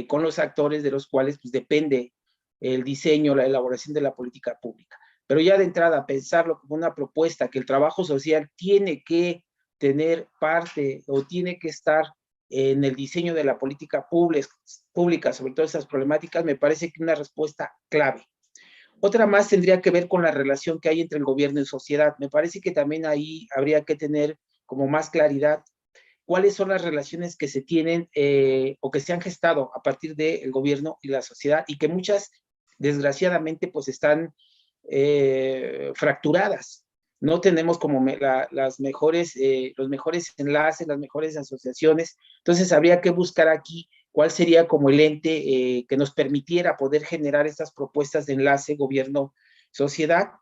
con los actores de los cuales pues, depende el diseño, la elaboración de la política pública. Pero ya de entrada, pensarlo como una propuesta que el trabajo social tiene que tener parte o tiene que estar en el diseño de la política pública sobre todas esas problemáticas, me parece que una respuesta clave. Otra más tendría que ver con la relación que hay entre el gobierno y sociedad. Me parece que también ahí habría que tener como más claridad cuáles son las relaciones que se tienen o que se han gestado a partir del gobierno y la sociedad y que muchas, desgraciadamente, pues están fracturadas. No tenemos como los mejores enlaces, las mejores asociaciones. Entonces, habría que buscar aquí cuál sería como el ente que nos permitiera poder generar estas propuestas de enlace gobierno-sociedad.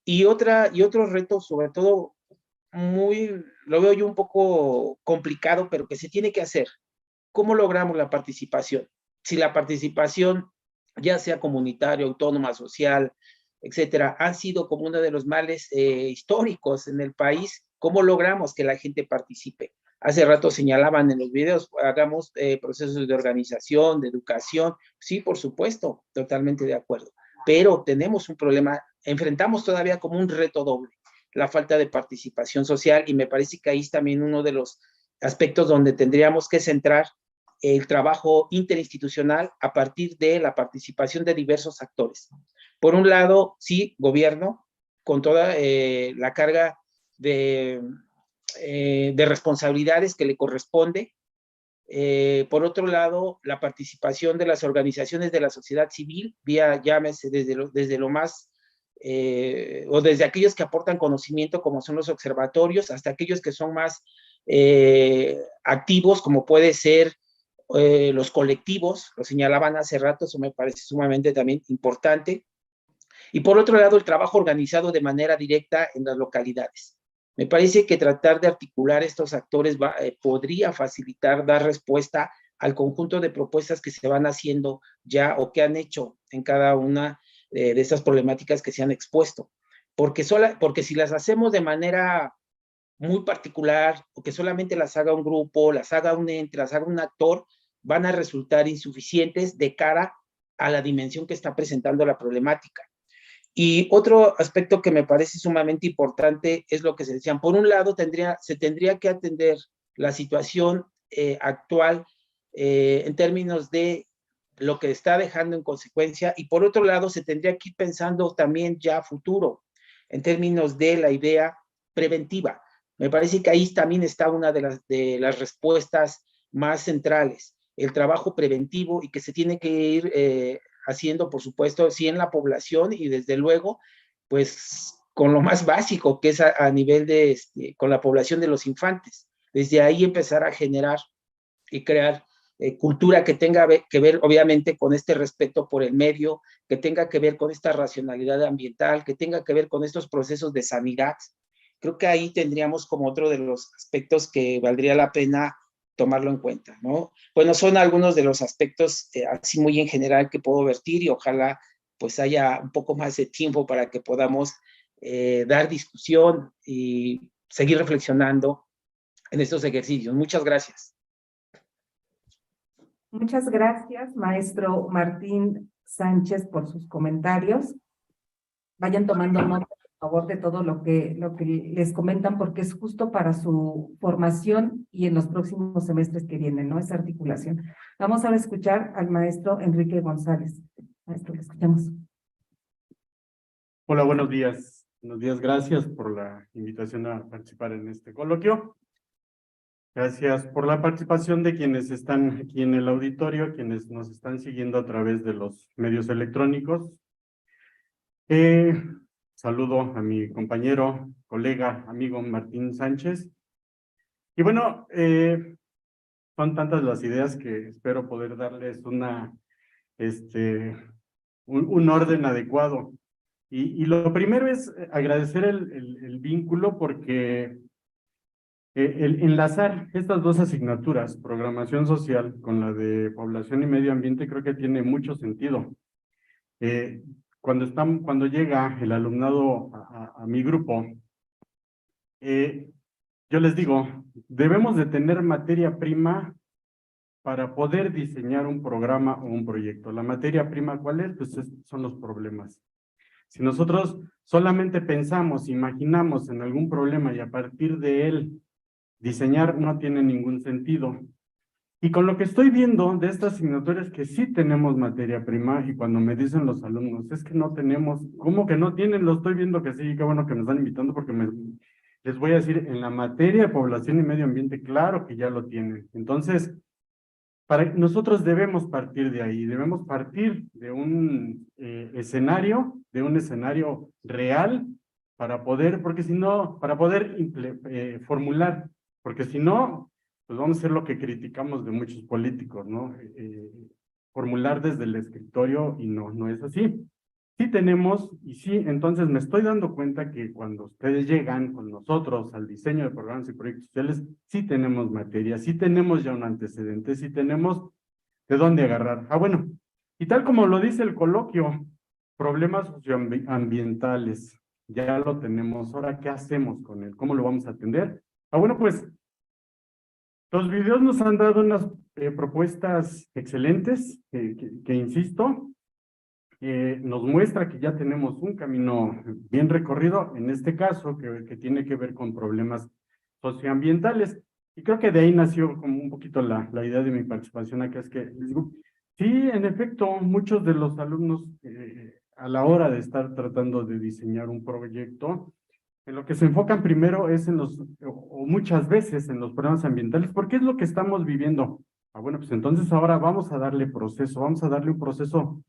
Y otro reto, sobre todo, lo veo yo un poco complicado, pero que se tiene que hacer. ¿Cómo logramos la participación? Si la participación, ya sea comunitaria, autónoma, social, etcétera, han sido como uno de los males históricos en el país, ¿cómo logramos que la gente participe? Hace rato señalaban en los videos, hagamos procesos de organización, de educación. Sí, por supuesto, totalmente de acuerdo. Pero tenemos un problema, enfrentamos todavía como un reto doble, la falta de participación social, y me parece que ahí es también uno de los aspectos donde tendríamos que centrar el trabajo interinstitucional a partir de la participación de diversos actores. Por un lado, sí, gobierno, con toda la carga de responsabilidades que le corresponde. Por otro lado, la participación de las organizaciones de la sociedad civil, llámese desde lo más, o desde aquellos que aportan conocimiento, como son los observatorios, hasta aquellos que son más activos, como puede ser los colectivos, lo señalaban hace rato, eso me parece sumamente también importante. Y por otro lado, el trabajo organizado de manera directa en las localidades. Me parece que tratar de articular estos actores podría facilitar, dar respuesta al conjunto de propuestas que se van haciendo ya o que han hecho en cada una de estas problemáticas que se han expuesto. Porque si las hacemos de manera muy particular, o que solamente las haga un grupo, las haga un ente, las haga un actor, van a resultar insuficientes de cara a la dimensión que está presentando la problemática. Y otro aspecto que me parece sumamente importante es lo que se decían. Por un lado, se tendría que atender la situación actual en términos de lo que está dejando en consecuencia, y por otro lado, se tendría que ir pensando también ya a futuro, en términos de la idea preventiva. Me parece que ahí también está una de las respuestas más centrales, el trabajo preventivo, y que se tiene que ir haciendo, por supuesto, sí en la población, y desde luego, pues con lo más básico, que es a nivel con la población de los infantes. Desde ahí empezar a generar y crear cultura que tenga que ver, obviamente, con este respeto por el medio, que tenga que ver con esta racionalidad ambiental, que tenga que ver con estos procesos de sanidad. Creo que ahí tendríamos como otro de los aspectos que valdría la pena tomarlo en cuenta, ¿no? Bueno, son algunos de los aspectos así muy en general que puedo vertir, y ojalá pues haya un poco más de tiempo para que podamos dar discusión y seguir reflexionando en estos ejercicios. Muchas gracias. Muchas gracias, maestro Martín Sánchez, por sus comentarios. Vayan tomando nota, por favor, de todo lo que les comentan, porque es justo para su formación y en los próximos semestres que vienen, ¿no? Esa articulación. Vamos a escuchar al maestro Enrique González. Maestro, le escuchamos. Hola, buenos días. Buenos días, gracias por la invitación a participar en este coloquio. Gracias por la participación de quienes están aquí en el auditorio, quienes nos están siguiendo a través de los medios electrónicos. Saludo a mi compañero, colega, amigo Martín Sánchez. Y bueno, son tantas las ideas que espero poder darles un orden adecuado. Y lo primero es agradecer el vínculo, porque el enlazar estas dos asignaturas, programación social con la de población y medio ambiente, creo que tiene mucho sentido. Cuando llega el alumnado a mi grupo, yo les digo, debemos de tener materia prima para poder diseñar un programa o un proyecto. La materia prima, ¿cuál es? Pues son los problemas. Si nosotros solamente pensamos, imaginamos en algún problema y a partir de él diseñar, no tiene ningún sentido. Y con lo que estoy viendo de esta asignatura es que sí tenemos materia prima, y cuando me dicen los alumnos, es que no tenemos, ¿cómo que no tienen? Lo estoy viendo que sí, qué bueno que me están invitando, porque les voy a decir, en la materia de población y medio ambiente, claro que ya lo tienen. Entonces, nosotros debemos partir de ahí, debemos partir de un escenario real para poder, porque si no, para poder formular, porque si no, pues vamos a hacer lo que criticamos de muchos políticos, ¿no? Formular desde el escritorio, y no es así. Sí tenemos, y sí, entonces me estoy dando cuenta que cuando ustedes llegan con nosotros al diseño de programas y proyectos sociales, sí tenemos materia, sí tenemos ya un antecedente, sí tenemos de dónde agarrar. Bueno, y tal como lo dice el coloquio, problemas socioambientales, ya lo tenemos. Ahora, ¿qué hacemos con él? ¿Cómo lo vamos a atender? Bueno, pues los videos nos han dado unas propuestas excelentes, que insisto, nos muestra que ya tenemos un camino bien recorrido, en este caso, que tiene que ver con problemas socioambientales. Y creo que de ahí nació como un poquito la idea de mi participación acá, es que les digo, sí, en efecto, muchos de los alumnos, a la hora de estar tratando de diseñar un proyecto, en lo que se enfocan primero es o muchas veces en los problemas ambientales, porque es lo que estamos viviendo. Bueno, pues entonces ahora vamos a darle proceso, vamos a darle un proceso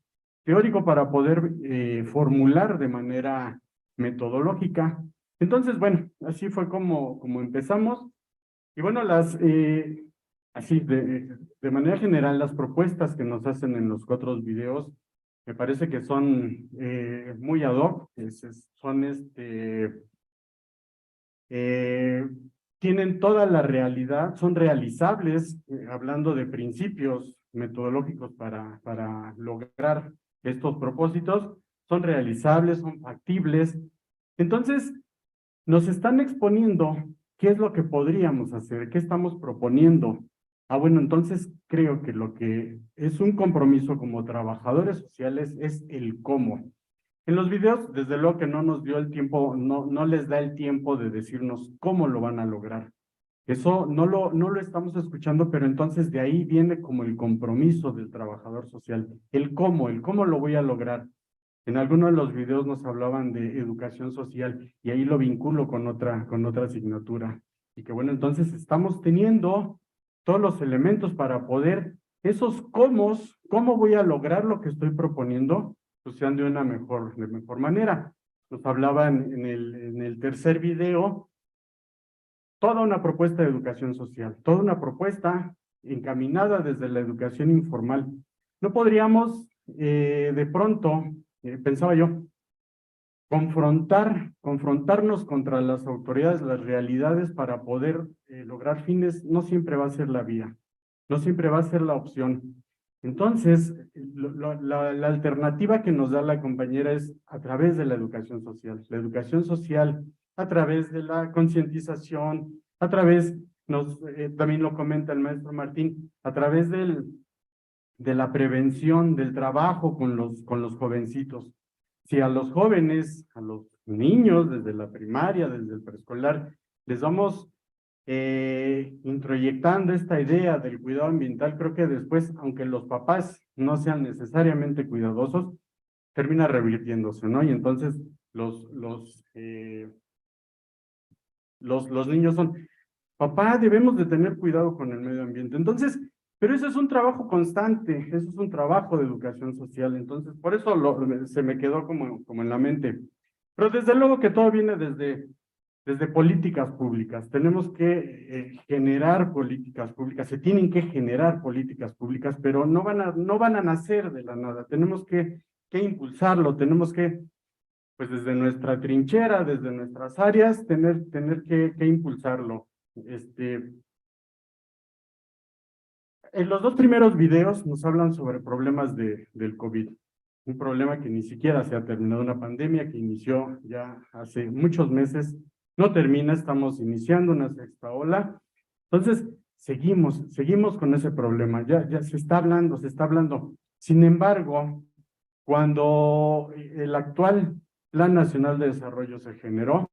teórico para poder formular de manera metodológica. Entonces, bueno, así fue como empezamos. Y bueno, así de manera general, las propuestas que nos hacen en los 4 videos, me parece que son muy ad hoc, tienen toda la realidad, son realizables, hablando de principios metodológicos para lograr estos propósitos, son realizables, son factibles. Entonces, nos están exponiendo qué es lo que podríamos hacer, qué estamos proponiendo. Bueno, entonces creo que lo que es un compromiso como trabajadores sociales es el cómo. En los videos, desde luego que no nos dio el tiempo, no les da el tiempo de decirnos cómo lo van a lograr. Eso no lo estamos escuchando, pero entonces de ahí viene como el compromiso del trabajador social, el cómo lo voy a lograr. En algunos de los videos nos hablaban de educación social, y ahí lo vinculo con otra asignatura. Y que bueno, entonces estamos teniendo todos los elementos para poder, esos cómo voy a lograr lo que estoy proponiendo, pues sean de una mejor manera. Nos hablaban en el tercer video, toda una propuesta de educación social, toda una propuesta encaminada desde la educación informal. No podríamos, de pronto, pensaba yo, confrontarnos contra las autoridades, las realidades, para poder lograr fines. No siempre va a ser la vía, no siempre va a ser la opción. Entonces, la alternativa que nos da la compañera es a través de la educación social. La educación social a través de la concientización, a través, también lo comenta el maestro Martín, a través de la prevención, del trabajo con los jovencitos. Si a los jóvenes, a los niños, desde la primaria, desde el preescolar, les vamos introyectando esta idea del cuidado ambiental, creo que después, aunque los papás no sean necesariamente cuidadosos, termina revirtiéndose, ¿no? Y entonces los niños son, papá, debemos de tener cuidado con el medio ambiente. Entonces, pero eso es un trabajo constante, eso es un trabajo de educación social. Entonces, por eso se me quedó como en la mente. Pero desde luego que todo viene desde políticas públicas. Tenemos que generar políticas públicas, se tienen que generar políticas públicas, pero no van a nacer de la nada. Tenemos que impulsarlo, tenemos que, pues desde nuestra trinchera, desde nuestras áreas, tener que impulsarlo. En los dos primeros videos nos hablan sobre problemas del COVID. Un problema que ni siquiera se ha terminado, una pandemia que inició ya hace muchos meses, no termina, estamos iniciando una sexta ola. Entonces, seguimos con ese problema, ya se está hablando. Sin embargo, cuando el actual Plan Nacional de Desarrollo se generó,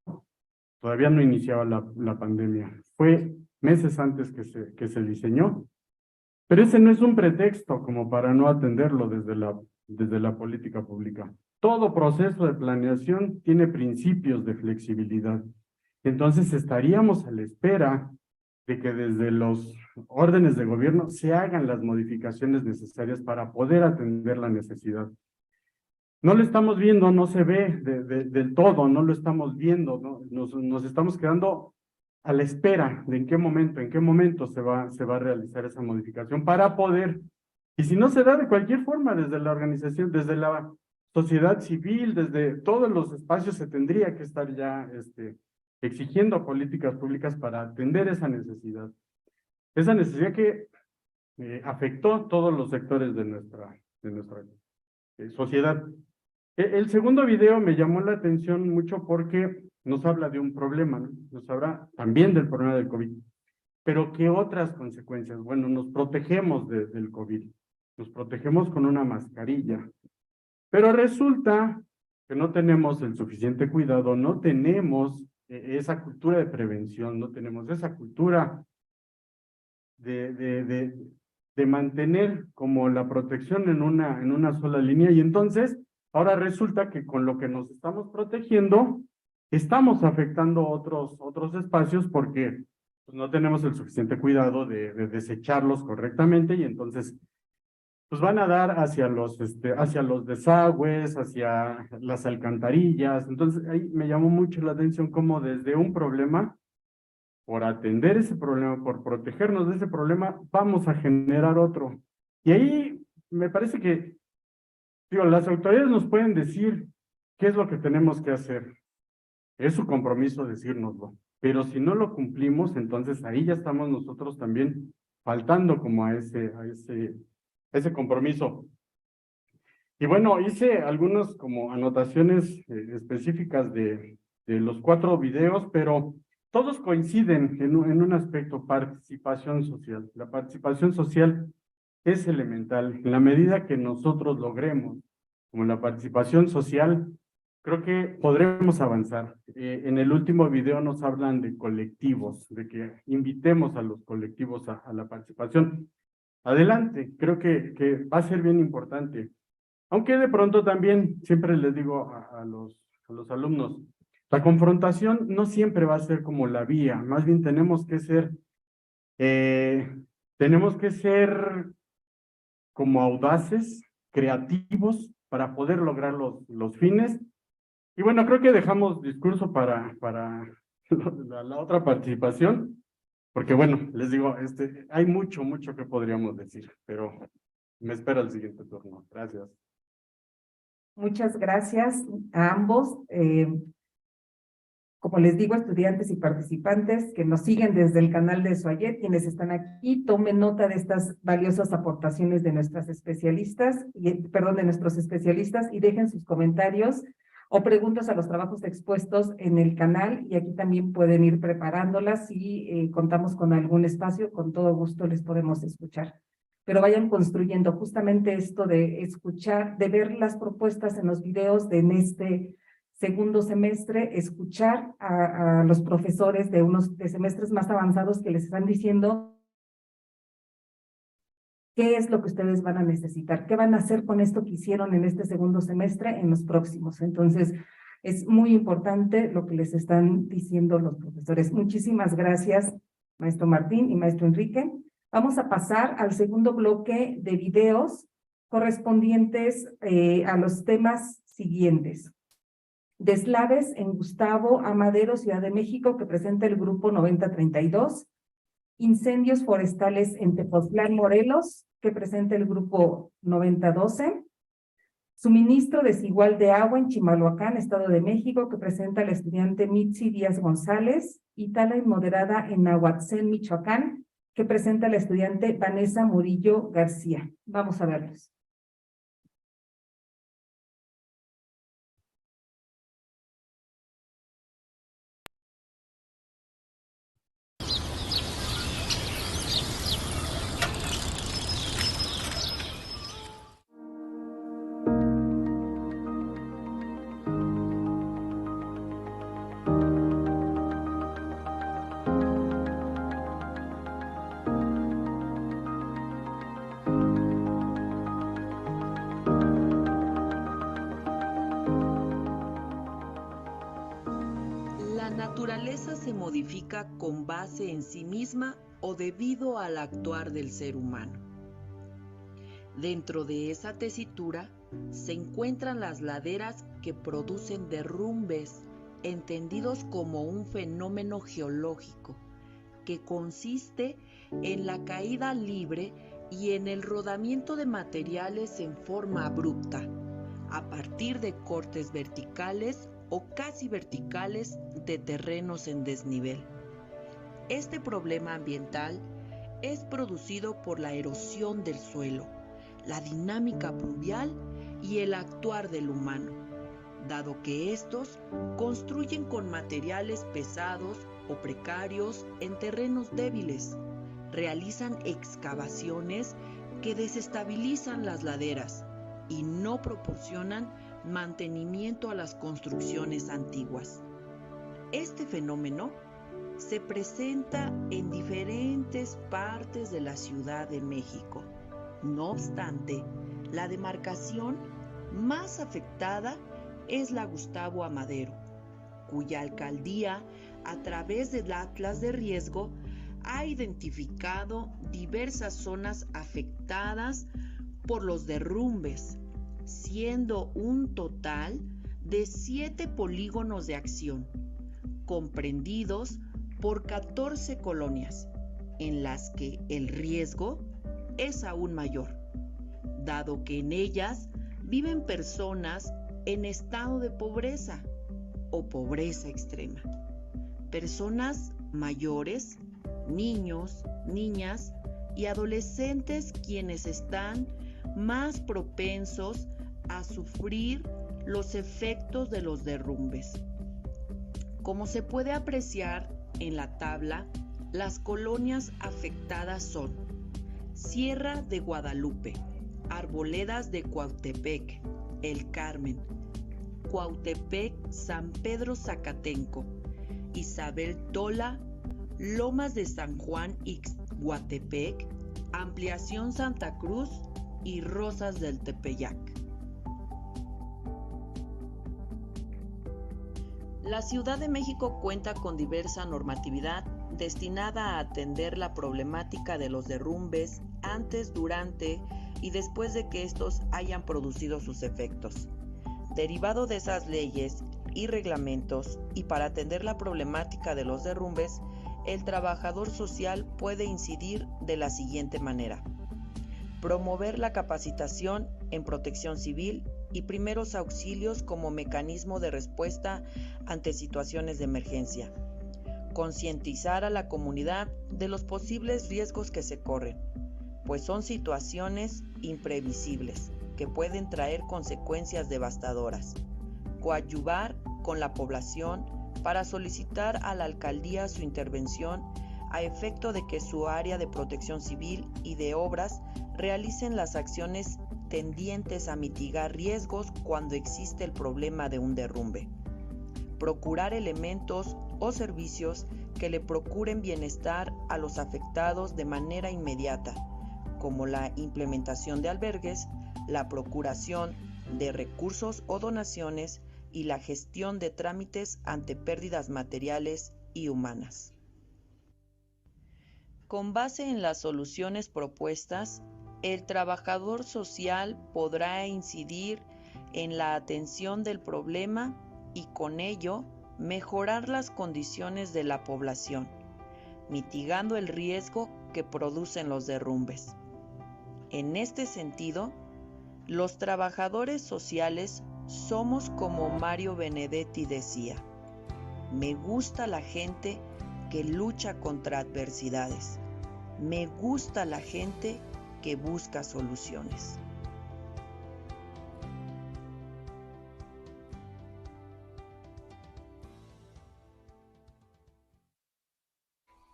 todavía no iniciaba la pandemia. Fue meses antes que se diseñó, pero ese no es un pretexto como para no atenderlo desde la política pública. Todo proceso de planeación tiene principios de flexibilidad. Entonces estaríamos a la espera de que desde los órdenes de gobierno se hagan las modificaciones necesarias para poder atender la necesidad. No lo estamos viendo, no se ve del todo, no lo estamos viendo, ¿no? Nos estamos quedando a la espera de en qué momento se va a realizar esa modificación para poder, y si no se da de cualquier forma, desde la organización, desde la sociedad civil, desde todos los espacios se tendría que estar ya exigiendo políticas públicas para atender esa necesidad que afectó todos los sectores de nuestra sociedad. El segundo video me llamó la atención mucho porque nos habla de un problema, ¿no? Nos habla también del problema del COVID. Pero ¿qué otras consecuencias? Bueno, nos protegemos del COVID, nos protegemos con una mascarilla, pero resulta que no tenemos el suficiente cuidado, no tenemos esa cultura de prevención, no tenemos esa cultura de mantener como la protección en una sola línea, y entonces ahora resulta que con lo que nos estamos protegiendo estamos afectando otros espacios porque pues, no tenemos el suficiente cuidado de desecharlos correctamente, y entonces pues van a dar hacia los desagües, hacia las alcantarillas. Entonces ahí me llamó mucho la atención cómo desde un problema, por atender ese problema, por protegernos de ese problema, vamos a generar otro. Y ahí me parece que, digo, las autoridades nos pueden decir qué es lo que tenemos que hacer. Es su compromiso decírnoslo. Pero si no lo cumplimos, entonces ahí ya estamos nosotros también faltando como a ese compromiso. Y bueno, hice algunas como anotaciones específicas de los 4 videos, pero todos coinciden en un aspecto: participación social. La participación social es elemental. En la medida que nosotros logremos, como la participación social, creo que podremos avanzar. En el último video nos hablan de colectivos, de que invitemos a los colectivos a la participación. Adelante, creo que va a ser bien importante. Aunque de pronto también, siempre les digo a los alumnos, la confrontación no siempre va a ser como la vía, más bien tenemos que ser como audaces, creativos, para poder lograr los fines. Y bueno, creo que dejamos discurso para la otra participación, porque bueno, les digo, hay mucho que podríamos decir, pero me espera el siguiente turno. Gracias. Muchas gracias a ambos. Como les digo, estudiantes y participantes que nos siguen desde el canal de SUAYET, quienes están aquí, tomen nota de estas valiosas aportaciones de nuestros especialistas y dejen sus comentarios o preguntas a los trabajos expuestos en el canal, y aquí también pueden ir preparándolas. Si contamos con algún espacio, con todo gusto les podemos escuchar. Pero vayan construyendo justamente esto de escuchar, de ver las propuestas en los videos en este segundo semestre, escuchar a los profesores de semestres más avanzados que les están diciendo qué es lo que ustedes van a necesitar, qué van a hacer con esto que hicieron en este segundo semestre en los próximos. Entonces, es muy importante lo que les están diciendo los profesores. Muchísimas gracias, maestro Martín y maestro Enrique. Vamos a pasar al segundo bloque de videos correspondientes a los temas siguientes. Deslaves en Gustavo A. Madero, Ciudad de México, que presenta el grupo 9032. Incendios forestales en Tepoztlán, Morelos, que presenta el grupo 9012. Suministro desigual de agua en Chimalhuacán, Estado de México, que presenta la estudiante Mitzi Díaz González. Y tala inmoderada en Nahuatzén, Michoacán, que presenta la estudiante Vanessa Murillo García. Vamos a verlos. La naturaleza se modifica con base en sí misma o debido al actuar del ser humano. Dentro de esa tesitura se encuentran las laderas que producen derrumbes, entendidos como un fenómeno geológico que consiste en la caída libre y en el rodamiento de materiales en forma abrupta, a partir de cortes verticales o casi verticales de terrenos en desnivel. Este problema ambiental es producido por la erosión del suelo, la dinámica pluvial y el actuar del humano, dado que estos construyen con materiales pesados o precarios en terrenos débiles, realizan excavaciones que desestabilizan las laderas y no proporcionan mantenimiento a las construcciones antiguas. Este fenómeno se presenta en diferentes partes de la Ciudad de México. No obstante, la demarcación más afectada es la Gustavo A. Madero, cuya alcaldía, a través del Atlas de Riesgo, ha identificado diversas zonas afectadas por los derrumbes, siendo un total de 7 polígonos de acción, comprendidos por 14 colonias, en las que el riesgo es aún mayor, dado que en ellas viven personas en estado de pobreza o pobreza extrema, personas mayores, niños, niñas y adolescentes, quienes están más propensos a sufrir los efectos de los derrumbes. Como se puede apreciar en la tabla, las colonias afectadas son Sierra de Guadalupe, Arboledas de Cuautepec, El Carmen, Cuautepec, San Pedro Zacatenco, Isabel Tola, Lomas de San Juan Ixhuatepec, Ampliación Santa Cruz y Rosas del Tepeyac. La Ciudad de México cuenta con diversa normatividad destinada a atender la problemática de los derrumbes antes, durante y después de que estos hayan producido sus efectos. Derivado de esas leyes y reglamentos, y para atender la problemática de los derrumbes, el trabajador social puede incidir de la siguiente manera: promover la capacitación en protección civil y primeros auxilios como mecanismo de respuesta ante situaciones de emergencia. Concientizar a la comunidad de los posibles riesgos que se corren, pues son situaciones imprevisibles que pueden traer consecuencias devastadoras. Coadyuvar con la población para solicitar a la alcaldía su intervención a efecto de que su área de protección civil y de obras realicen las acciones tendientes a mitigar riesgos cuando existe el problema de un derrumbe. Procurar elementos o servicios que le procuren bienestar a los afectados de manera inmediata, como la implementación de albergues, la procuración de recursos o donaciones y la gestión de trámites ante pérdidas materiales y humanas. Con base en las soluciones propuestas, el trabajador social podrá incidir en la atención del problema y con ello mejorar las condiciones de la población, mitigando el riesgo que producen los derrumbes. En este sentido, los trabajadores sociales somos como Mario Benedetti decía: me gusta la gente que lucha contra adversidades. Me gusta la gente que busca soluciones.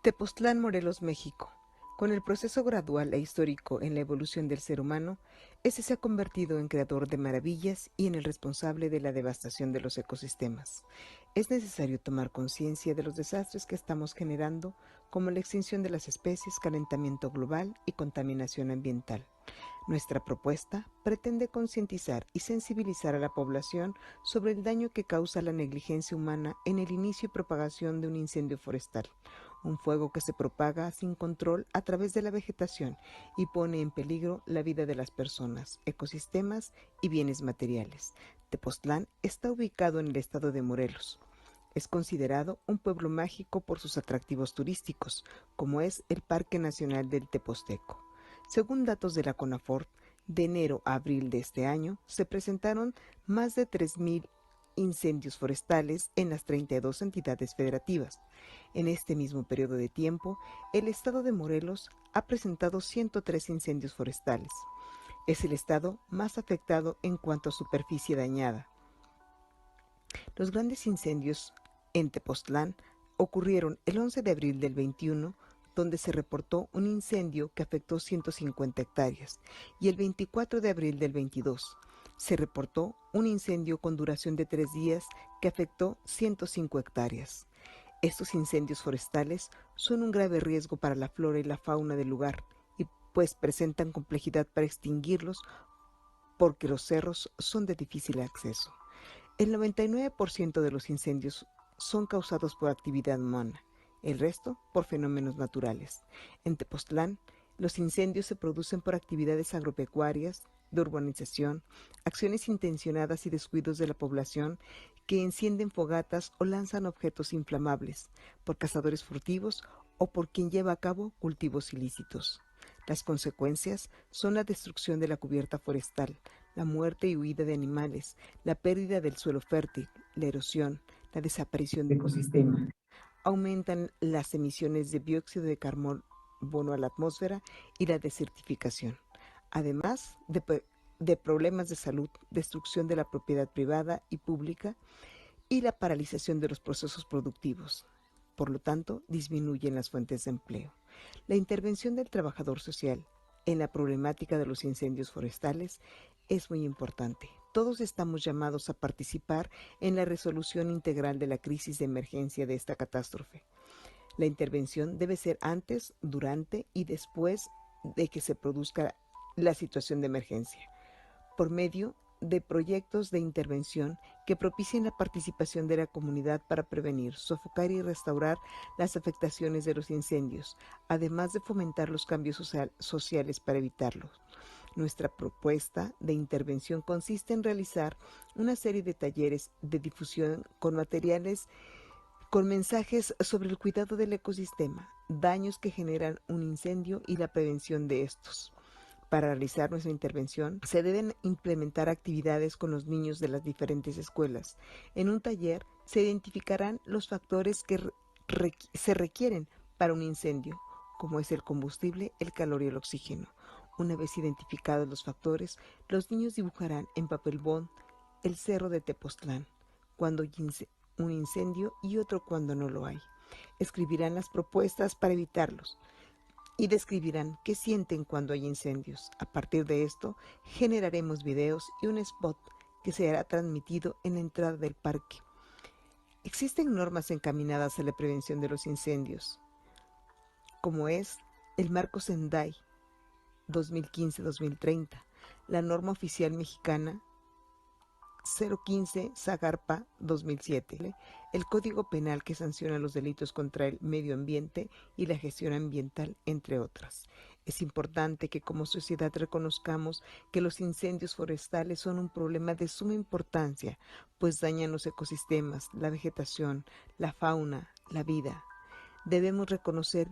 Tepoztlán, Morelos, México. Con el proceso gradual e histórico en la evolución del ser humano, este se ha convertido en creador de maravillas y en el responsable de la devastación de los ecosistemas. Es necesario tomar conciencia de los desastres que estamos generando, como la extinción de las especies, calentamiento global y contaminación ambiental. Nuestra propuesta pretende concientizar y sensibilizar a la población sobre el daño que causa la negligencia humana en el inicio y propagación de un incendio forestal, un fuego que se propaga sin control a través de la vegetación y pone en peligro la vida de las personas, ecosistemas y bienes materiales. Tepoztlán está ubicado en el estado de Morelos. Es considerado un pueblo mágico por sus atractivos turísticos, como es el Parque Nacional del Teposteco. Según datos de la CONAFORT, de enero a abril de este año se presentaron más de 3,000 incendios forestales en las 32 entidades federativas. En este mismo periodo de tiempo, el estado de Morelos ha presentado 103 incendios forestales. Es el estado más afectado en cuanto a superficie dañada. Los grandes incendios en Tepoztlán ocurrieron el 11 de abril del 21, donde se reportó un incendio que afectó 150 hectáreas, y el 24 de abril del 22 se reportó un incendio con duración de 3 días que afectó 105 hectáreas. Estos incendios forestales son un grave riesgo para la flora y la fauna del lugar, y pues presentan complejidad para extinguirlos porque los cerros son de difícil acceso. El 99% de los incendios son causados por actividad humana, el resto por fenómenos naturales. En Tepoztlán, los incendios se producen por actividades agropecuarias, de urbanización, acciones intencionadas y descuidos de la población que encienden fogatas o lanzan objetos inflamables, por cazadores furtivos o por quien lleva a cabo cultivos ilícitos. Las consecuencias son la destrucción de la cubierta forestal, la muerte y huida de animales, la pérdida del suelo fértil, la erosión, la desaparición de ecosistemas. Aumentan las emisiones de dióxido de carbono a la atmósfera y la desertificación, además de problemas de salud, destrucción de la propiedad privada y pública y la paralización de los procesos productivos. Por lo tanto, disminuyen las fuentes de empleo. La intervención del trabajador social en la problemática de los incendios forestales es muy importante. Todos estamos llamados a participar en la resolución integral de la crisis de emergencia de esta catástrofe. La intervención debe ser antes, durante y después de que se produzca la situación de emergencia, por medio de proyectos de intervención que propicien la participación de la comunidad para prevenir, sofocar y restaurar las afectaciones de los incendios, además de fomentar los cambios sociales para evitarlos. Nuestra propuesta de intervención consiste en realizar una serie de talleres de difusión con materiales con mensajes sobre el cuidado del ecosistema, daños que generan un incendio y la prevención de estos. Para realizar nuestra intervención, se deben implementar actividades con los niños de las diferentes escuelas. En un taller se identificarán los factores que se requieren para un incendio, como es el combustible, el calor y el oxígeno. Una vez identificados los factores, los niños dibujarán en papel bond el cerro de Tepoztlán, cuando hay un incendio, y otro cuando no lo hay. Escribirán las propuestas para evitarlos y describirán qué sienten cuando hay incendios. A partir de esto, generaremos videos y un spot que será transmitido en la entrada del parque. Existen normas encaminadas a la prevención de los incendios, como es el Marco Sendai 2015-2030, la norma oficial mexicana 015 Zagarpa 2007, el Código Penal que sanciona los delitos contra el medio ambiente y la gestión ambiental, entre otras. Es importante que como sociedad reconozcamos que los incendios forestales son un problema de suma importancia, pues dañan los ecosistemas, la vegetación, la fauna, la vida. Debemos reconocer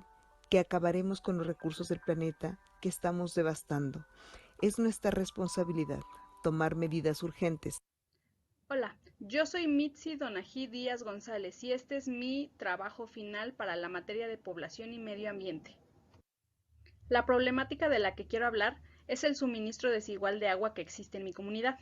que acabaremos con los recursos del planeta que estamos devastando. Es nuestra responsabilidad tomar medidas urgentes. Hola, yo soy Mitzi Donají Díaz González y este es mi trabajo final para la materia de población y medio ambiente. La problemática de la que quiero hablar es el suministro desigual de agua que existe en mi comunidad.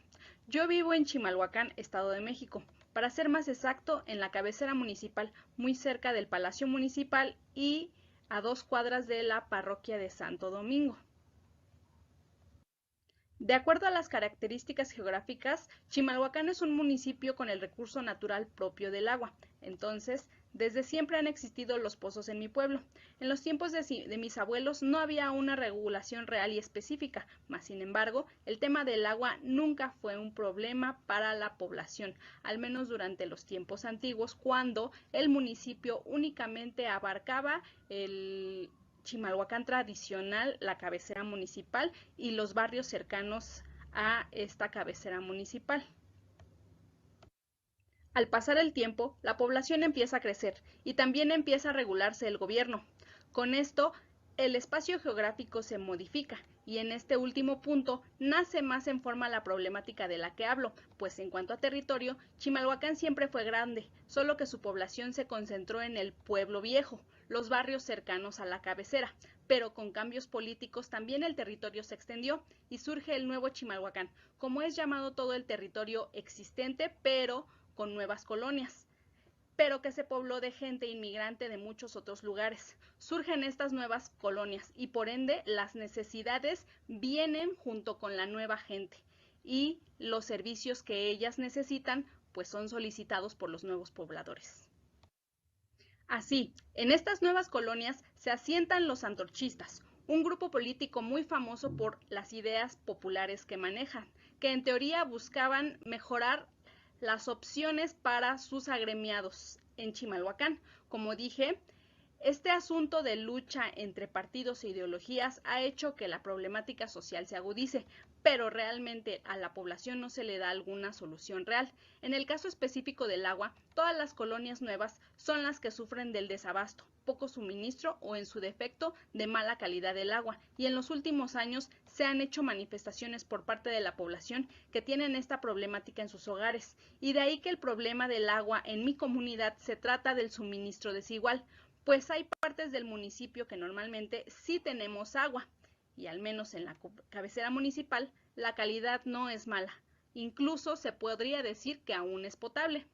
Yo vivo en Chimalhuacán, Estado de México, para ser más exacto, en la cabecera municipal, muy cerca del Palacio Municipal y a 2 cuadras de la parroquia de Santo Domingo. De acuerdo a las características geográficas, Chimalhuacán es un municipio con el recurso natural propio del agua. Entonces, desde siempre han existido los pozos en mi pueblo. En los tiempos de mis abuelos no había una regulación real y específica, mas sin embargo, el tema del agua nunca fue un problema para la población, al menos durante los tiempos antiguos, cuando el municipio únicamente abarcaba el Chimalhuacán tradicional, la cabecera municipal y los barrios cercanos a esta cabecera municipal. Al pasar el tiempo, la población empieza a crecer y también empieza a regularse el gobierno. Con esto, el espacio geográfico se modifica y en este último punto nace más en forma la problemática de la que hablo, pues en cuanto a territorio, Chimalhuacán siempre fue grande, solo que su población se concentró en el pueblo viejo, los barrios cercanos a la cabecera, pero con cambios políticos también el territorio se extendió y surge el nuevo Chimalhuacán, como es llamado todo el territorio existente, pero con nuevas colonias, pero que se pobló de gente inmigrante de muchos otros lugares. Surgen estas nuevas colonias y por ende las necesidades vienen junto con la nueva gente y los servicios que ellas necesitan pues son solicitados por los nuevos pobladores. Así, en estas nuevas colonias se asientan los antorchistas, un grupo político muy famoso por las ideas populares que manejan, que en teoría buscaban mejorar las opciones para sus agremiados en Chimalhuacán. Como dije, este asunto de lucha entre partidos e ideologías ha hecho que la problemática social se agudice, pero realmente a la población no se le da alguna solución real. En el caso específico del agua, todas las colonias nuevas son las que sufren del desabasto, poco suministro o en su defecto de mala calidad del agua, y en los últimos años se han hecho manifestaciones por parte de la población que tienen esta problemática en sus hogares, y de ahí que el problema del agua en mi comunidad se trata del suministro desigual, pues hay partes del municipio que normalmente sí tenemos agua, y al menos en la cabecera municipal la calidad no es mala, incluso se podría decir que aún es potable.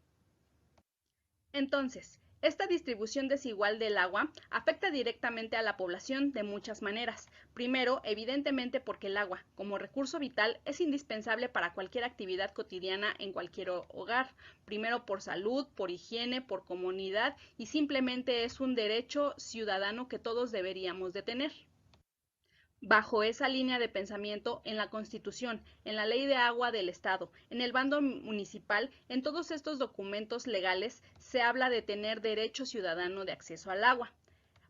Entonces, esta distribución desigual del agua afecta directamente a la población de muchas maneras. Primero, evidentemente porque el agua, como recurso vital, es indispensable para cualquier actividad cotidiana en cualquier hogar. Primero por salud, por higiene, por comunidad y simplemente es un derecho ciudadano que todos deberíamos de tener. Bajo esa línea de pensamiento, en la Constitución, en la Ley de Agua del Estado, en el bando municipal, en todos estos documentos legales se habla de tener derecho ciudadano de acceso al agua.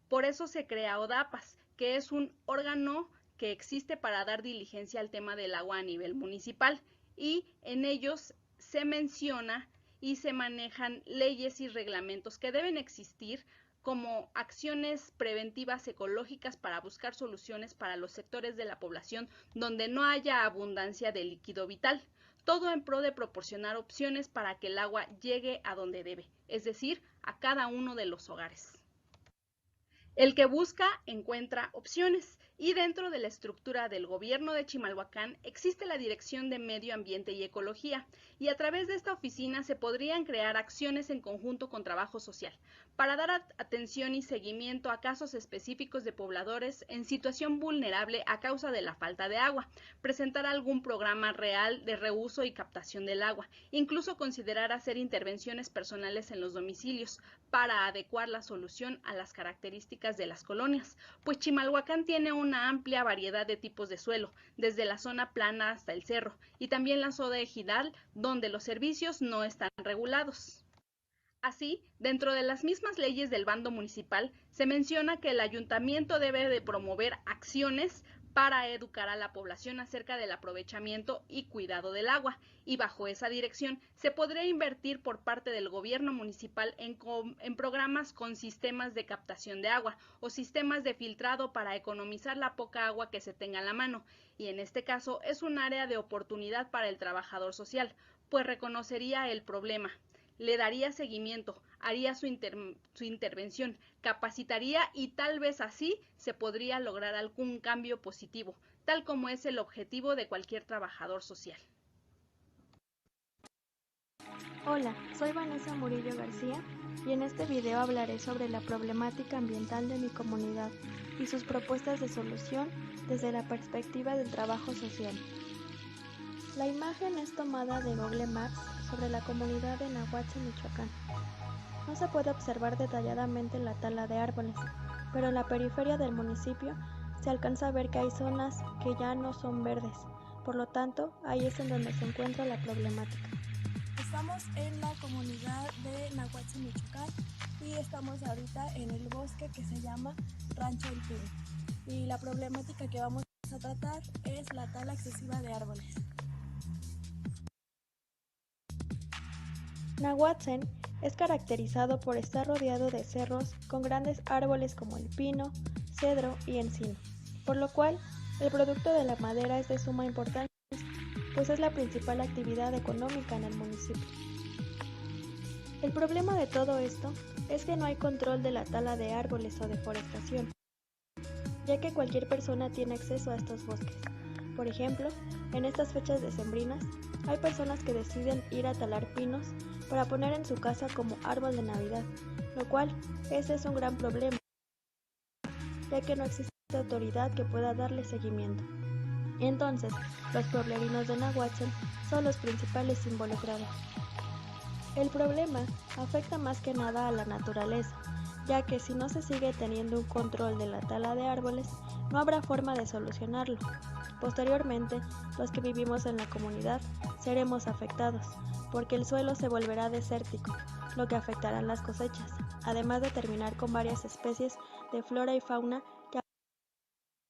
Por eso se crea ODAPAS, que es un órgano que existe para dar diligencia al tema del agua a nivel municipal, y en ellos se menciona y se manejan leyes y reglamentos que deben existir como acciones preventivas ecológicas para buscar soluciones para los sectores de la población donde no haya abundancia de líquido vital, todo en pro de proporcionar opciones para que el agua llegue a donde debe, es decir, a cada uno de los hogares. El que busca encuentra opciones, y dentro de la estructura del gobierno de Chimalhuacán existe la Dirección de Medio Ambiente y Ecología, y a través de esta oficina se podrían crear acciones en conjunto con trabajo social, para dar atención y seguimiento a casos específicos de pobladores en situación vulnerable a causa de la falta de agua, presentar algún programa real de reuso y captación del agua, incluso considerar hacer intervenciones personales en los domicilios para adecuar la solución a las características de las colonias, pues Chimalhuacán tiene una amplia variedad de tipos de suelo, desde la zona plana hasta el cerro, y también la zona ejidal, donde los servicios no están regulados. Así, dentro de las mismas leyes del bando municipal, se menciona que el ayuntamiento debe de promover acciones para educar a la población acerca del aprovechamiento y cuidado del agua, y bajo esa dirección se podría invertir por parte del gobierno municipal en programas con sistemas de captación de agua o sistemas de filtrado para economizar la poca agua que se tenga a la mano, y en este caso es un área de oportunidad para el trabajador social, pues reconocería el problema, le daría seguimiento, haría su intervención, capacitaría y tal vez así se podría lograr algún cambio positivo, tal como es el objetivo de cualquier trabajador social. Hola, soy Vanessa Murillo García y en este video hablaré sobre la problemática ambiental de mi comunidad y sus propuestas de solución desde la perspectiva del trabajo social. La imagen es tomada de Google Maps sobre la comunidad de Nahuatl, Michoacán. No se puede observar detalladamente la tala de árboles, pero en la periferia del municipio se alcanza a ver que hay zonas que ya no son verdes, por lo tanto, ahí es en donde se encuentra la problemática. Estamos en la comunidad de Nahuatl, Michoacán, y estamos ahorita en el bosque que se llama Rancho El Pino. Y la problemática que vamos a tratar es la tala excesiva de árboles. Nahuatzen es caracterizado por estar rodeado de cerros con grandes árboles como el pino, cedro y encino, por lo cual el producto de la madera es de suma importancia, pues es la principal actividad económica en el municipio. El problema de todo esto es que no hay control de la tala de árboles o deforestación, ya que cualquier persona tiene acceso a estos bosques. Por ejemplo, en estas fechas decembrinas, hay personas que deciden ir a talar pinos para poner en su casa como árbol de Navidad, lo cual ese es un gran problema, ya que no existe autoridad que pueda darle seguimiento. Entonces, los pueblerinos de Nahuatl son los principales involucrados. El problema afecta más que nada a la naturaleza, ya que si no se sigue teniendo un control de la tala de árboles, no habrá forma de solucionarlo. Posteriormente, los que vivimos en la comunidad seremos afectados, porque el suelo se volverá desértico, lo que afectará las cosechas, además de terminar con varias especies de flora y fauna que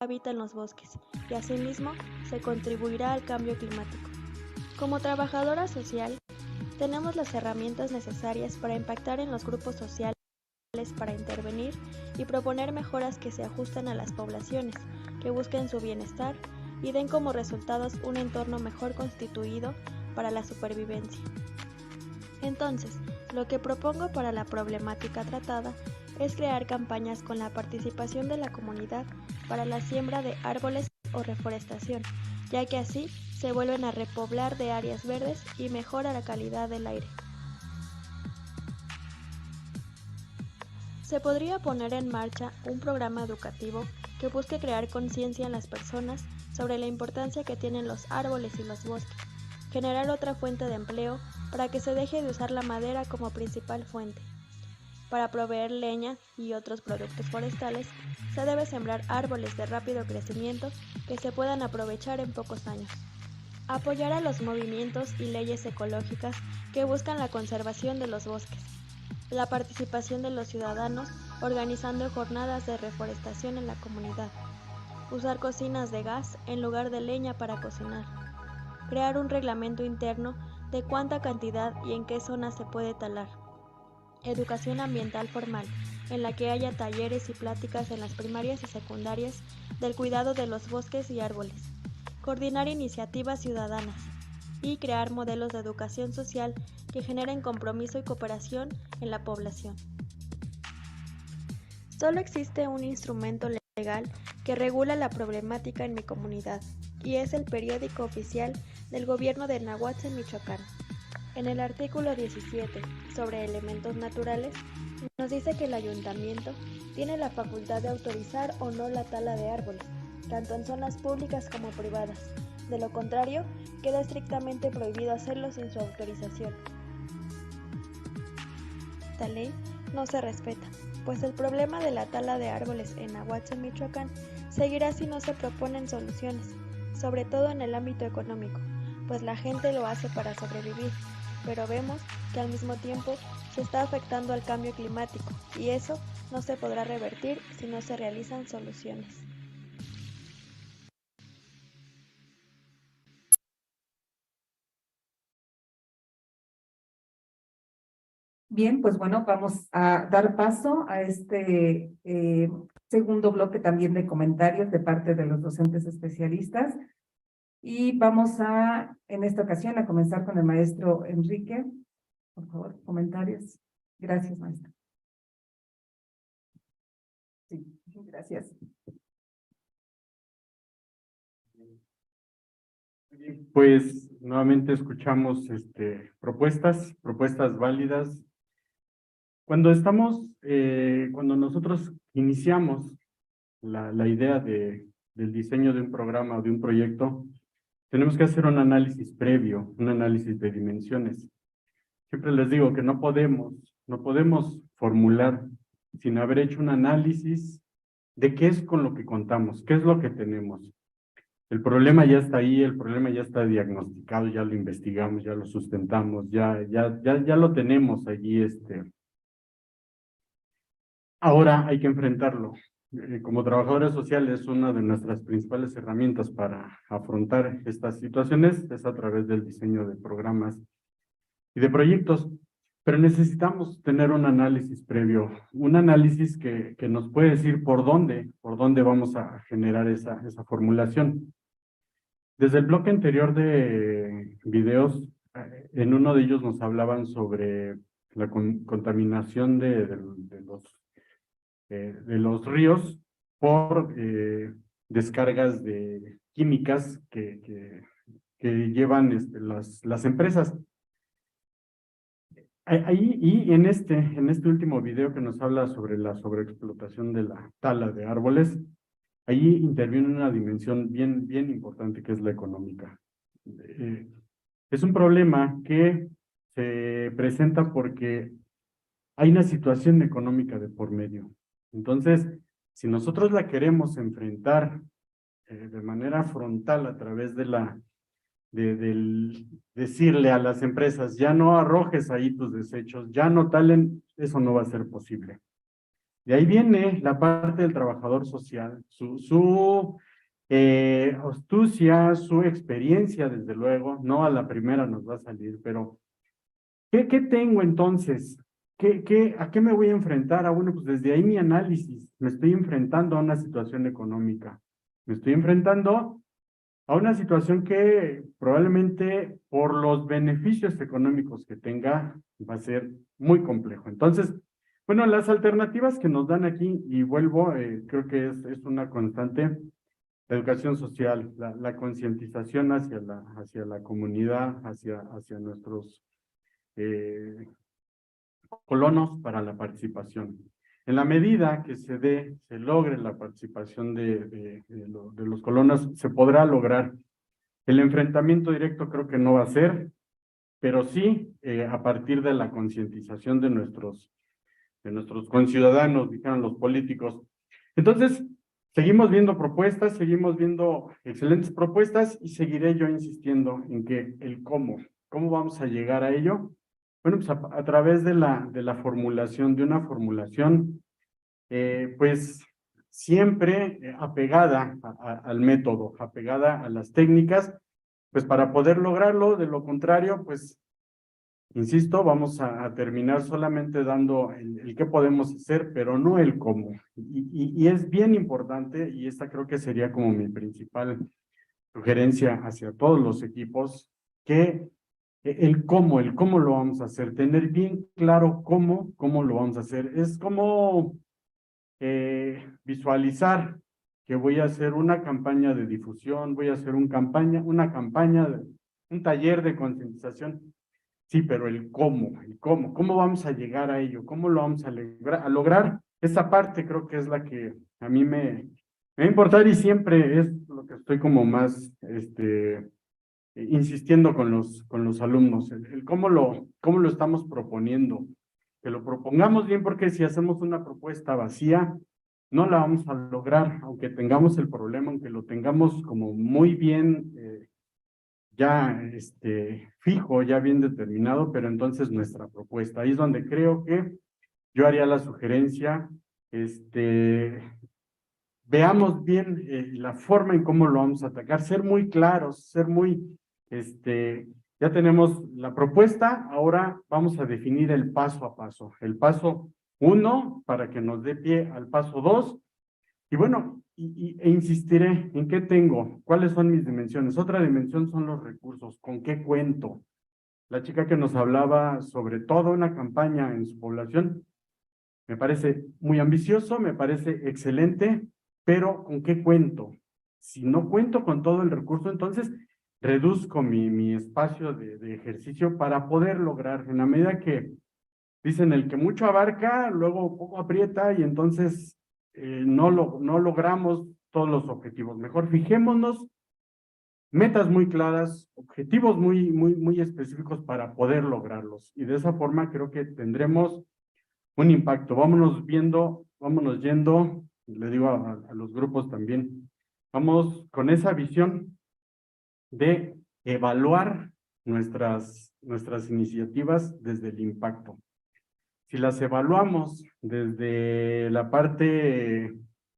habitan los bosques, y asimismo se contribuirá al cambio climático. Como trabajadora social, tenemos las herramientas necesarias para impactar en los grupos sociales, para intervenir y proponer mejoras que se ajusten a las poblaciones, que busquen su bienestar y den como resultados un entorno mejor constituido para la supervivencia. Entonces, lo que propongo para la problemática tratada es crear campañas con la participación de la comunidad para la siembra de árboles o reforestación, ya que así se vuelven a repoblar de áreas verdes y mejora la calidad del aire. Se podría poner en marcha un programa educativo que busque crear conciencia en las personas sobre la importancia que tienen los árboles y los bosques, generar otra fuente de empleo para que se deje de usar la madera como principal fuente. Para proveer leña y otros productos forestales, se debe sembrar árboles de rápido crecimiento que se puedan aprovechar en pocos años. Apoyar a los movimientos y leyes ecológicas que buscan la conservación de los bosques. La participación de los ciudadanos organizando jornadas de reforestación en la comunidad. Usar cocinas de gas en lugar de leña para cocinar. Crear un reglamento interno de cuánta cantidad y en qué zonas se puede talar. educación ambiental formal, en la que haya talleres y pláticas en las primarias y secundarias del cuidado de los bosques y árboles, coordinar iniciativas ciudadanas y crear modelos de educación social que generen compromiso y cooperación en la población. Solo existe un instrumento legal que regula la problemática en mi comunidad, y es el periódico oficial del gobierno de Nahuatl, Michoacán. En el artículo 17, sobre elementos naturales, nos dice que el ayuntamiento tiene la facultad de autorizar o no la tala de árboles, tanto en zonas públicas como privadas. De lo contrario, queda estrictamente prohibido hacerlo sin su autorización. Esta ley no se respeta, pues el problema de la tala de árboles en Nahuatl, Michoacán, seguirá si no se proponen soluciones, sobre todo en el ámbito económico, pues la gente lo hace para sobrevivir, pero vemos que al mismo tiempo se está afectando al cambio climático, y eso no se podrá revertir si no se realizan soluciones. Bien, pues bueno, vamos a dar paso a este segundo bloque también de comentarios de parte de los docentes especialistas. Y vamos a, en esta ocasión, a comenzar con el maestro Enrique. Por favor, comentarios. Gracias, maestro. Sí, gracias. Pues nuevamente escuchamos propuestas válidas. Cuando nosotros iniciamos la idea del diseño de un programa o de un proyecto, tenemos que hacer un análisis previo, un análisis de dimensiones. Siempre les digo que no podemos formular sin haber hecho un análisis de qué es con lo que contamos, qué es lo que tenemos. El problema ya está ahí, el problema ya está diagnosticado, ya lo investigamos, ya lo sustentamos, ya lo tenemos allí. Ahora hay que enfrentarlo. Como trabajadores sociales, una de nuestras principales herramientas para afrontar estas situaciones es a través del diseño de programas y de proyectos, pero necesitamos tener un análisis previo, un análisis que nos puede decir por dónde vamos a generar esa formulación. Desde el bloque anterior de videos, en uno de ellos nos hablaban sobre la contaminación de los ríos por descargas de químicas que llevan las empresas. Ahí, y en este último video que nos habla sobre la sobreexplotación de la tala de árboles, ahí interviene una dimensión bien importante, que es la económica. Es un problema que se presenta porque hay una situación económica de por medio. Entonces, si nosotros la queremos enfrentar de manera frontal a través del decirle a las empresas, ya no arrojes ahí tus desechos, ya no talen, eso no va a ser posible. De ahí viene la parte del trabajador social, su astucia, su experiencia, desde luego, no a la primera nos va a salir, pero ¿qué tengo entonces? ¿A qué me voy a enfrentar? Bueno, pues desde ahí mi análisis, me estoy enfrentando a una situación económica, me estoy enfrentando a una situación que probablemente por los beneficios económicos que tenga va a ser muy complejo. Entonces, bueno, las alternativas que nos dan aquí, y vuelvo, creo que es una constante, la educación social, la concientización hacia la comunidad, hacia nuestros colonos para la participación. En la medida que se logre la participación de los colonos, se podrá lograr. El enfrentamiento directo creo que no va a ser, pero sí a partir de la concientización de nuestros conciudadanos, dijeron los políticos. Entonces, seguimos viendo propuestas, seguimos viendo excelentes propuestas y seguiré yo insistiendo en que el cómo vamos a llegar a ello. Bueno, pues a través de la formulación, de una formulación, pues siempre apegada al método, apegada a las técnicas, pues para poder lograrlo. De lo contrario, pues Insisto, vamos a terminar solamente dando el qué podemos hacer, pero no el cómo. Y es bien importante, y esta creo que sería como mi principal sugerencia hacia todos los equipos, que el cómo lo vamos a hacer, tener bien claro cómo lo vamos a hacer. Es como visualizar que voy a hacer una campaña de difusión, voy a hacer una campaña, un taller de concientización. Sí, pero el cómo vamos a llegar a ello, cómo lo vamos a lograr. Esa parte creo que es la que a mí me va a importar y siempre es lo que estoy como más insistiendo con los alumnos, el cómo lo estamos proponiendo, que lo propongamos bien, porque si hacemos una propuesta vacía, no la vamos a lograr, aunque tengamos el problema, aunque lo tengamos como muy bien ya fijo, ya bien determinado, pero entonces nuestra propuesta, ahí es donde creo que yo haría la sugerencia, veamos bien la forma en cómo lo vamos a atacar, ser muy claros, ser muy, ya tenemos la propuesta, ahora vamos a definir el paso a paso, el paso 1 para que nos dé pie al paso 2, y bueno, e insistiré en qué tengo, cuáles son mis dimensiones. Otra dimensión son los recursos, con qué cuento. La chica que nos hablaba sobre toda una campaña en su población, me parece muy ambicioso, me parece excelente, pero ¿con qué cuento? Si no cuento con todo el recurso, entonces reduzco mi espacio de ejercicio para poder lograr, en la medida que dicen el que mucho abarca, luego poco aprieta y entonces no logramos todos los objetivos. Mejor fijémonos metas muy claras, objetivos muy específicos para poder lograrlos. Y de esa forma creo que tendremos un impacto. Vámonos yendo, le digo a los grupos también, vamos con esa visión de evaluar nuestras iniciativas desde el impacto. Si las evaluamos desde la parte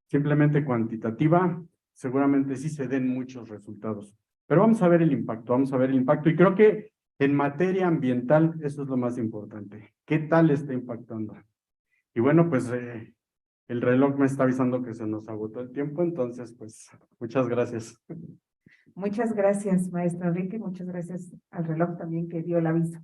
simplemente cuantitativa, seguramente sí se den muchos resultados. Pero vamos a ver el impacto, y creo que en materia ambiental eso es lo más importante. ¿Qué tal está impactando? Y bueno, pues el reloj me está avisando que se nos agotó el tiempo, entonces pues muchas gracias. Muchas gracias, maestro Enrique, muchas gracias al reloj también que dio el aviso.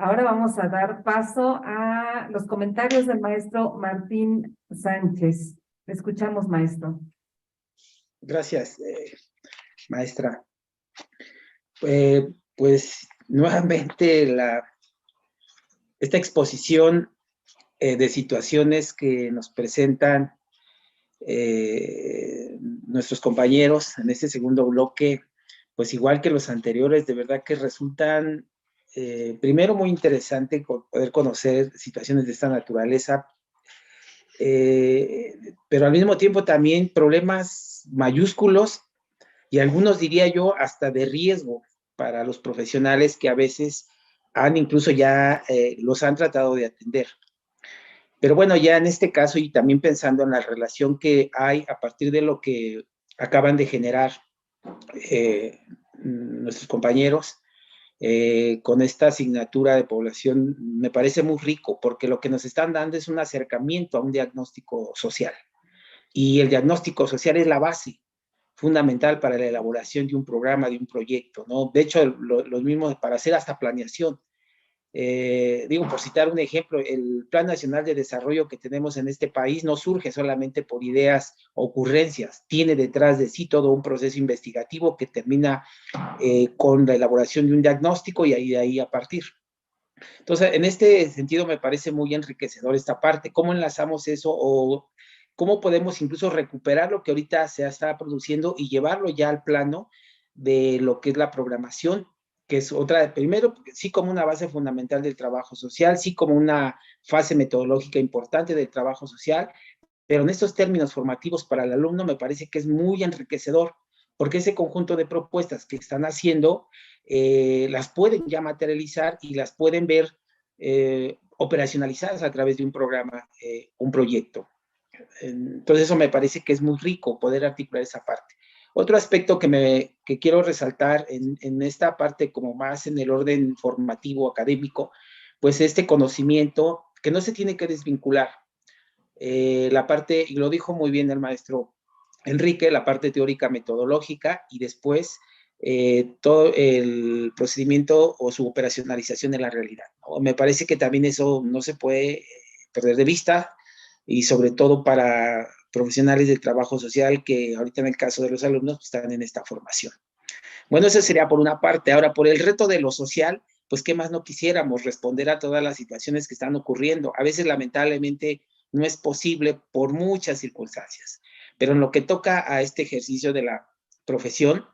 Ahora vamos a dar paso a los comentarios del maestro Martín Sánchez. Le escuchamos, maestro. Gracias, maestra. Pues nuevamente esta exposición de situaciones que nos presentan nuestros compañeros en este segundo bloque, pues igual que los anteriores, de verdad que resultan primero muy interesante poder conocer situaciones de esta naturaleza, pero al mismo tiempo también problemas mayúsculos y algunos diría yo hasta de riesgo para los profesionales que a veces incluso ya los han tratado de atender. Pero bueno, ya en este caso y también pensando en la relación que hay a partir de lo que acaban de generar nuestros compañeros, con esta asignatura de población, me parece muy rico, porque lo que nos están dando es un acercamiento a un diagnóstico social. Y el diagnóstico social es la base fundamental para la elaboración de un programa, de un proyecto, ¿no? De hecho, los mismos para hacer hasta planeación. Digo, por citar un ejemplo, el Plan Nacional de Desarrollo que tenemos en este país no surge solamente por ideas o ocurrencias, tiene detrás de sí todo un proceso investigativo que termina con la elaboración de un diagnóstico y de ahí a partir. Entonces, en este sentido me parece muy enriquecedor esta parte. ¿Cómo enlazamos eso o cómo podemos incluso recuperar lo que ahorita se está produciendo y llevarlo ya al plano de lo que es la programación, que es otra, primero, sí como una base fundamental del trabajo social, sí como una fase metodológica importante del trabajo social, pero en estos términos formativos para el alumno me parece que es muy enriquecedor, porque ese conjunto de propuestas que están haciendo las pueden ya materializar y las pueden ver operacionalizadas a través de un programa, un proyecto. Entonces eso me parece que es muy rico poder articular esa parte. Otro aspecto que quiero resaltar en esta parte como más en el orden formativo académico, pues este conocimiento que no se tiene que desvincular. La parte, y lo dijo muy bien el maestro Enrique, la parte teórica metodológica y después todo el procedimiento o su operacionalización en la realidad, ¿no? Me parece que también eso no se puede perder de vista y sobre todo para profesionales del trabajo social que ahorita en el caso de los alumnos pues, están en esta formación. Bueno, eso sería por una parte. Ahora, por el reto de lo social, pues qué más no quisiéramos responder a todas las situaciones que están ocurriendo. A veces, lamentablemente, no es posible por muchas circunstancias. Pero en lo que toca a este ejercicio de la profesión,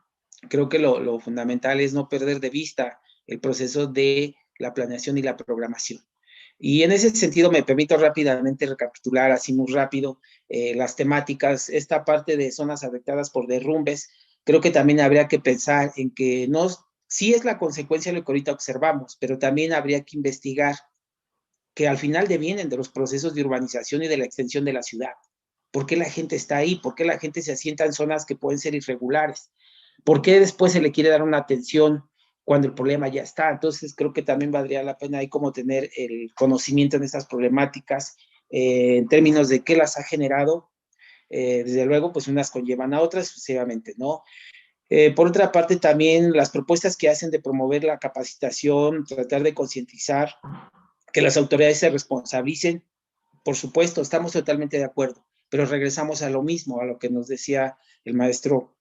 creo que lo fundamental es no perder de vista el proceso de la planeación y la programación. Y en ese sentido me permito rápidamente recapitular así muy rápido las temáticas. Esta parte de zonas afectadas por derrumbes, creo que también habría que pensar en que no, sí es la consecuencia de lo que ahorita observamos, pero también habría que investigar que al final devienen de los procesos de urbanización y de la extensión de la ciudad. ¿Por qué la gente está ahí? ¿Por qué la gente se asienta en zonas que pueden ser irregulares? ¿Por qué después se le quiere dar una atención cuando el problema ya está? Entonces creo que también valdría la pena ahí como tener el conocimiento en estas problemáticas en términos de qué las ha generado. Desde luego, pues unas conllevan a otras sucesivamente, ¿no? Por otra parte, también las propuestas que hacen de promover la capacitación, tratar de concientizar, que las autoridades se responsabilicen, por supuesto, estamos totalmente de acuerdo, pero regresamos a lo mismo, a lo que nos decía el maestro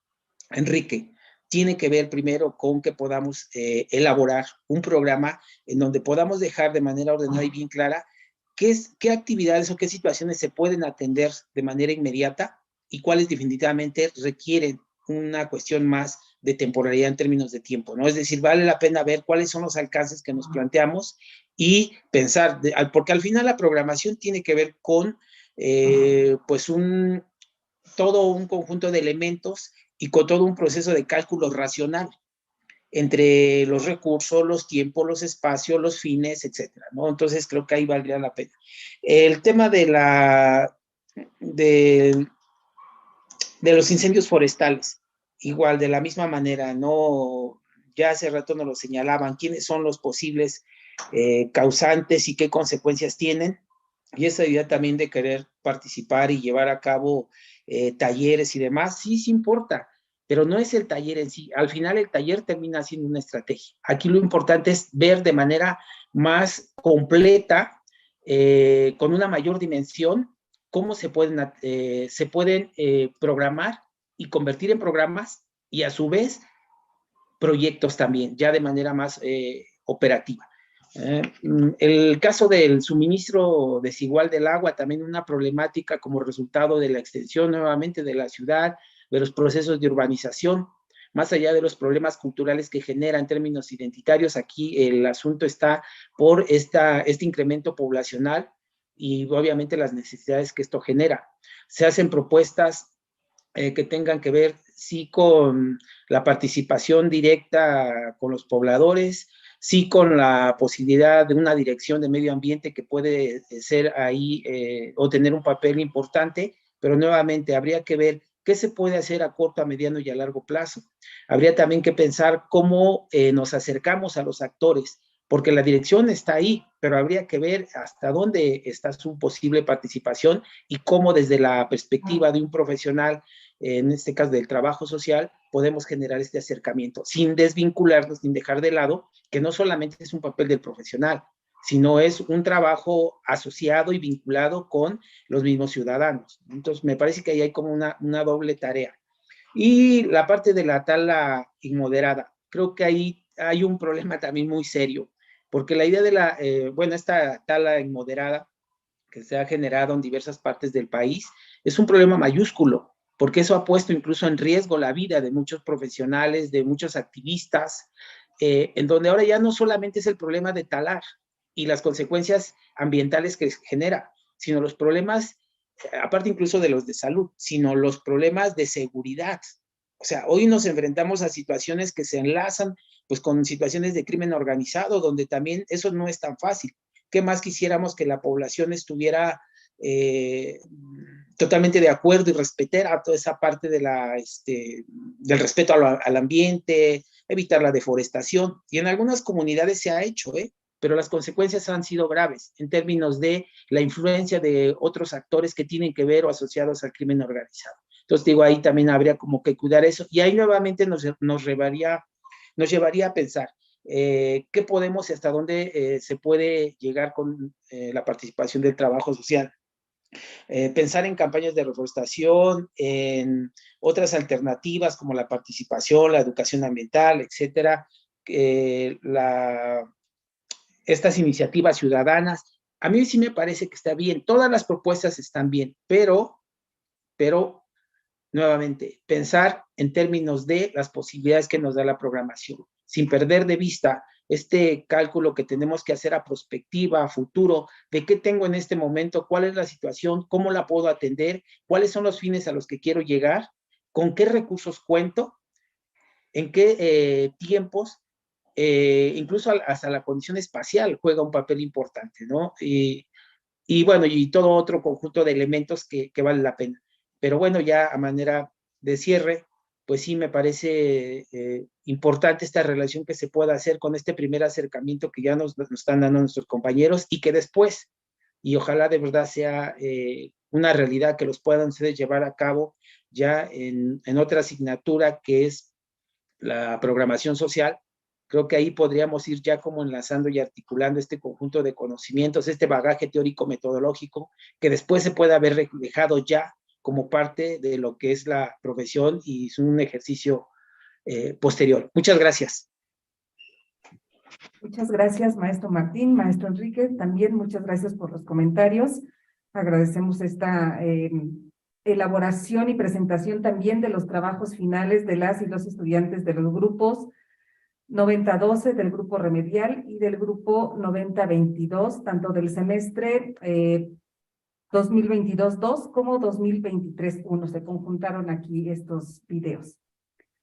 Enrique. Tiene que ver primero con que podamos elaborar un programa en donde podamos dejar de manera ordenada y bien clara qué actividades o qué situaciones se pueden atender de manera inmediata y cuáles definitivamente requieren una cuestión más de temporalidad en términos de tiempo, ¿no? Es decir, vale la pena ver cuáles son los alcances que nos planteamos y pensar, porque al final la programación tiene que ver con pues todo un conjunto de elementos y con todo un proceso de cálculo racional entre los recursos, los tiempos, los espacios, los fines, etcétera, ¿no? Entonces creo que ahí valdría la pena. El tema de los incendios forestales, igual, de la misma manera, ¿no? Ya hace rato nos lo señalaban, quiénes son los posibles causantes y qué consecuencias tienen, y esa idea también de querer participar y llevar a cabo talleres y demás, sí importa, pero no es el taller en sí. Al final el taller termina siendo una estrategia. Aquí lo importante es ver de manera más completa, con una mayor dimensión, cómo se pueden programar y convertir en programas y a su vez proyectos también, ya de manera más operativa. El caso del suministro desigual del agua, también una problemática como resultado de la extensión nuevamente de la ciudad, de los procesos de urbanización, más allá de los problemas culturales que genera en términos identitarios. Aquí el asunto está por este incremento poblacional y obviamente las necesidades que esto genera. Se hacen propuestas que tengan que ver, sí, con la participación directa con los pobladores, sí con la posibilidad de una dirección de medio ambiente que puede ser ahí o tener un papel importante, pero nuevamente habría que ver qué se puede hacer a corto, a mediano y a largo plazo. Habría también que pensar cómo nos acercamos a los actores, porque la dirección está ahí, pero habría que ver hasta dónde está su posible participación y cómo desde la perspectiva de un profesional, en este caso del trabajo social, podemos generar este acercamiento, sin desvincularnos, sin dejar de lado que no solamente es un papel del profesional, sino es un trabajo asociado y vinculado con los mismos ciudadanos. Entonces, me parece que ahí hay como una doble tarea. Y la parte de la tala inmoderada, creo que ahí hay un problema también muy serio, porque la idea de esta tala inmoderada que se ha generado en diversas partes del país es un problema mayúsculo, porque eso ha puesto incluso en riesgo la vida de muchos profesionales, de muchos activistas, en donde ahora ya no solamente es el problema de talar y las consecuencias ambientales que genera, sino los problemas, aparte incluso de los de salud, sino los problemas de seguridad. O sea, hoy nos enfrentamos a situaciones que se enlazan pues con situaciones de crimen organizado, donde también eso no es tan fácil. ¿Qué más quisiéramos que la población estuviera totalmente de acuerdo y respetar a toda esa parte de del respeto al ambiente, evitar la deforestación. Y en algunas comunidades se ha hecho, pero las consecuencias han sido graves en términos de la influencia de otros actores que tienen que ver o asociados al crimen organizado. Entonces, digo, ahí también habría como que cuidar eso. Y ahí nuevamente nos llevaría a pensar qué podemos y hasta dónde se puede llegar con la participación del trabajo social. Pensar en campañas de reforestación, en otras alternativas como la participación, la educación ambiental, etcétera, estas iniciativas ciudadanas. A mí sí me parece que está bien, todas las propuestas están bien, pero nuevamente, pensar en términos de las posibilidades que nos da la programación, sin perder de vista este cálculo que tenemos que hacer a prospectiva, a futuro, de qué tengo en este momento, cuál es la situación, cómo la puedo atender, cuáles son los fines a los que quiero llegar, con qué recursos cuento, en qué tiempos, incluso hasta la condición espacial juega un papel importante, ¿no? Y bueno, y todo otro conjunto de elementos que vale la pena. Pero bueno, ya a manera de cierre, pues sí me parece importante esta relación que se pueda hacer con este primer acercamiento que ya nos están dando nuestros compañeros y que después, y ojalá de verdad sea una realidad que los puedan ustedes llevar a cabo ya en otra asignatura que es la programación social. Creo que ahí podríamos ir ya como enlazando y articulando este conjunto de conocimientos, este bagaje teórico metodológico, que después se puede haber reflejado ya como parte de lo que es la profesión y es un ejercicio posterior. Muchas gracias. Muchas gracias, maestro Martín, maestro Enrique, también muchas gracias por los comentarios. Agradecemos esta elaboración y presentación también de los trabajos finales de las y los estudiantes de los grupos 9012 del grupo remedial y del grupo 9022, tanto del semestre 2022-2 como 2023-1. Se conjuntaron aquí estos videos,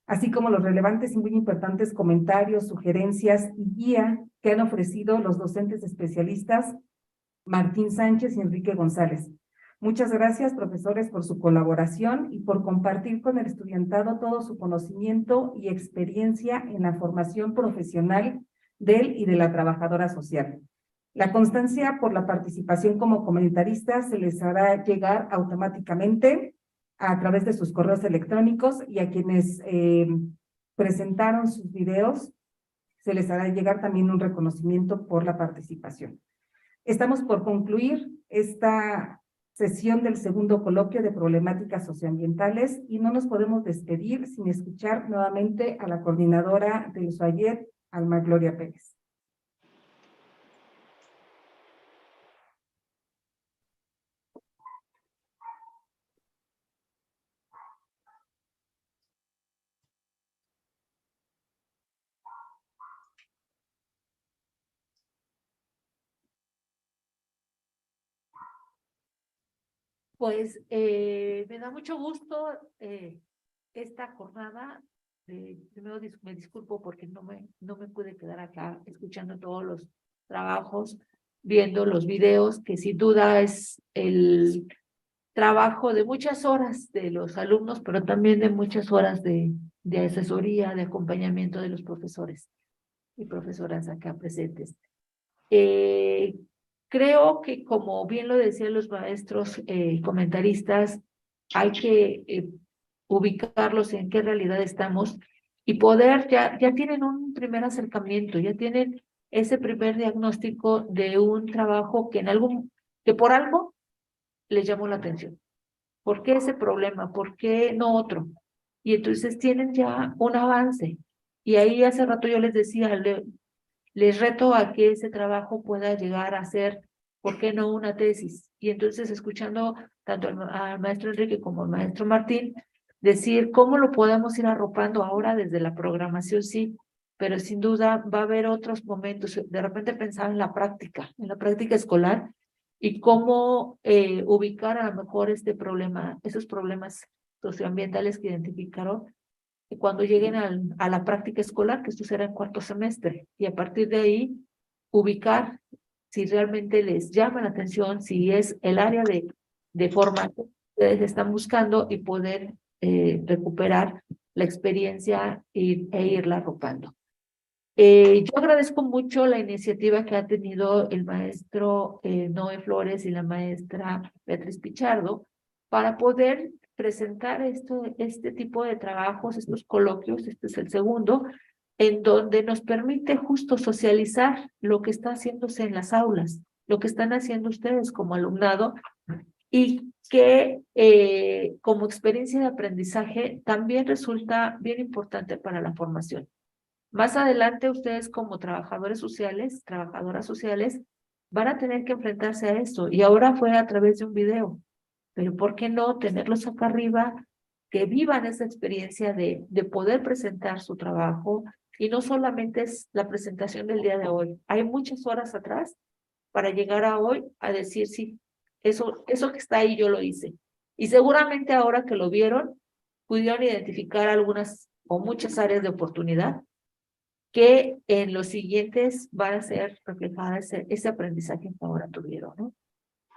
así como los relevantes y muy importantes comentarios, sugerencias y guía que han ofrecido los docentes especialistas Martín Sánchez y Enrique González. Muchas gracias, profesores, por su colaboración y por compartir con el estudiantado todo su conocimiento y experiencia en la formación profesional del y de la trabajadora social. La constancia por la participación como comentaristas se les hará llegar automáticamente a través de sus correos electrónicos, y a quienes presentaron sus videos se les hará llegar también un reconocimiento por la participación. Estamos por concluir esta sesión del segundo coloquio de problemáticas socioambientales y no nos podemos despedir sin escuchar nuevamente a la coordinadora del SUAYET, Alma Gloria Pérez. Pues me da mucho gusto esta jornada. Primero me disculpo porque no me pude quedar acá escuchando todos los trabajos, viendo los videos, que sin duda es el trabajo de muchas horas de los alumnos, pero también de muchas horas de asesoría, de acompañamiento de los profesores y profesoras acá presentes. Creo que, como bien lo decían los maestros comentaristas, hay que ubicarlos en qué realidad estamos y poder, ya tienen un primer acercamiento, ya tienen ese primer diagnóstico de un trabajo que por algo les llamó la atención. ¿Por qué ese problema? ¿Por qué no otro? Y entonces tienen ya un avance. Y ahí hace rato yo les decía, les reto a que ese trabajo pueda llegar a ser, ¿por qué no una tesis? Y entonces, escuchando tanto al maestro Enrique como al maestro Martín, decir cómo lo podemos ir arropando ahora desde la programación, sí, pero sin duda va a haber otros momentos. De repente pensaba en la práctica escolar, y cómo ubicar a lo mejor este problema, esos problemas socioambientales que identificaron, y cuando lleguen a la práctica escolar, que esto será en cuarto semestre, y a partir de ahí ubicar si realmente les llama la atención, si es el área de formato que ustedes están buscando y poder recuperar la experiencia e irla arropando. Yo agradezco mucho la iniciativa que ha tenido el maestro Noé Flores y la maestra Beatriz Pichardo para poder presentar este tipo de trabajos, estos coloquios, este es el segundo, en donde nos permite justo socializar lo que está haciéndose en las aulas, lo que están haciendo ustedes como alumnado y que como experiencia de aprendizaje también resulta bien importante para la formación. Más adelante ustedes como trabajadores sociales, trabajadoras sociales, van a tener que enfrentarse a esto y ahora fue a través de un video, pero ¿por qué no tenerlos acá arriba, que vivan esa experiencia de poder presentar su trabajo? Y no solamente es la presentación del día de hoy, hay muchas horas atrás para llegar a hoy a decir, sí, eso que está ahí yo lo hice. Y seguramente ahora que lo vieron, pudieron identificar algunas o muchas áreas de oportunidad que en los siguientes van a ser reflejadas ese aprendizaje que ahora tuvieron, ¿no?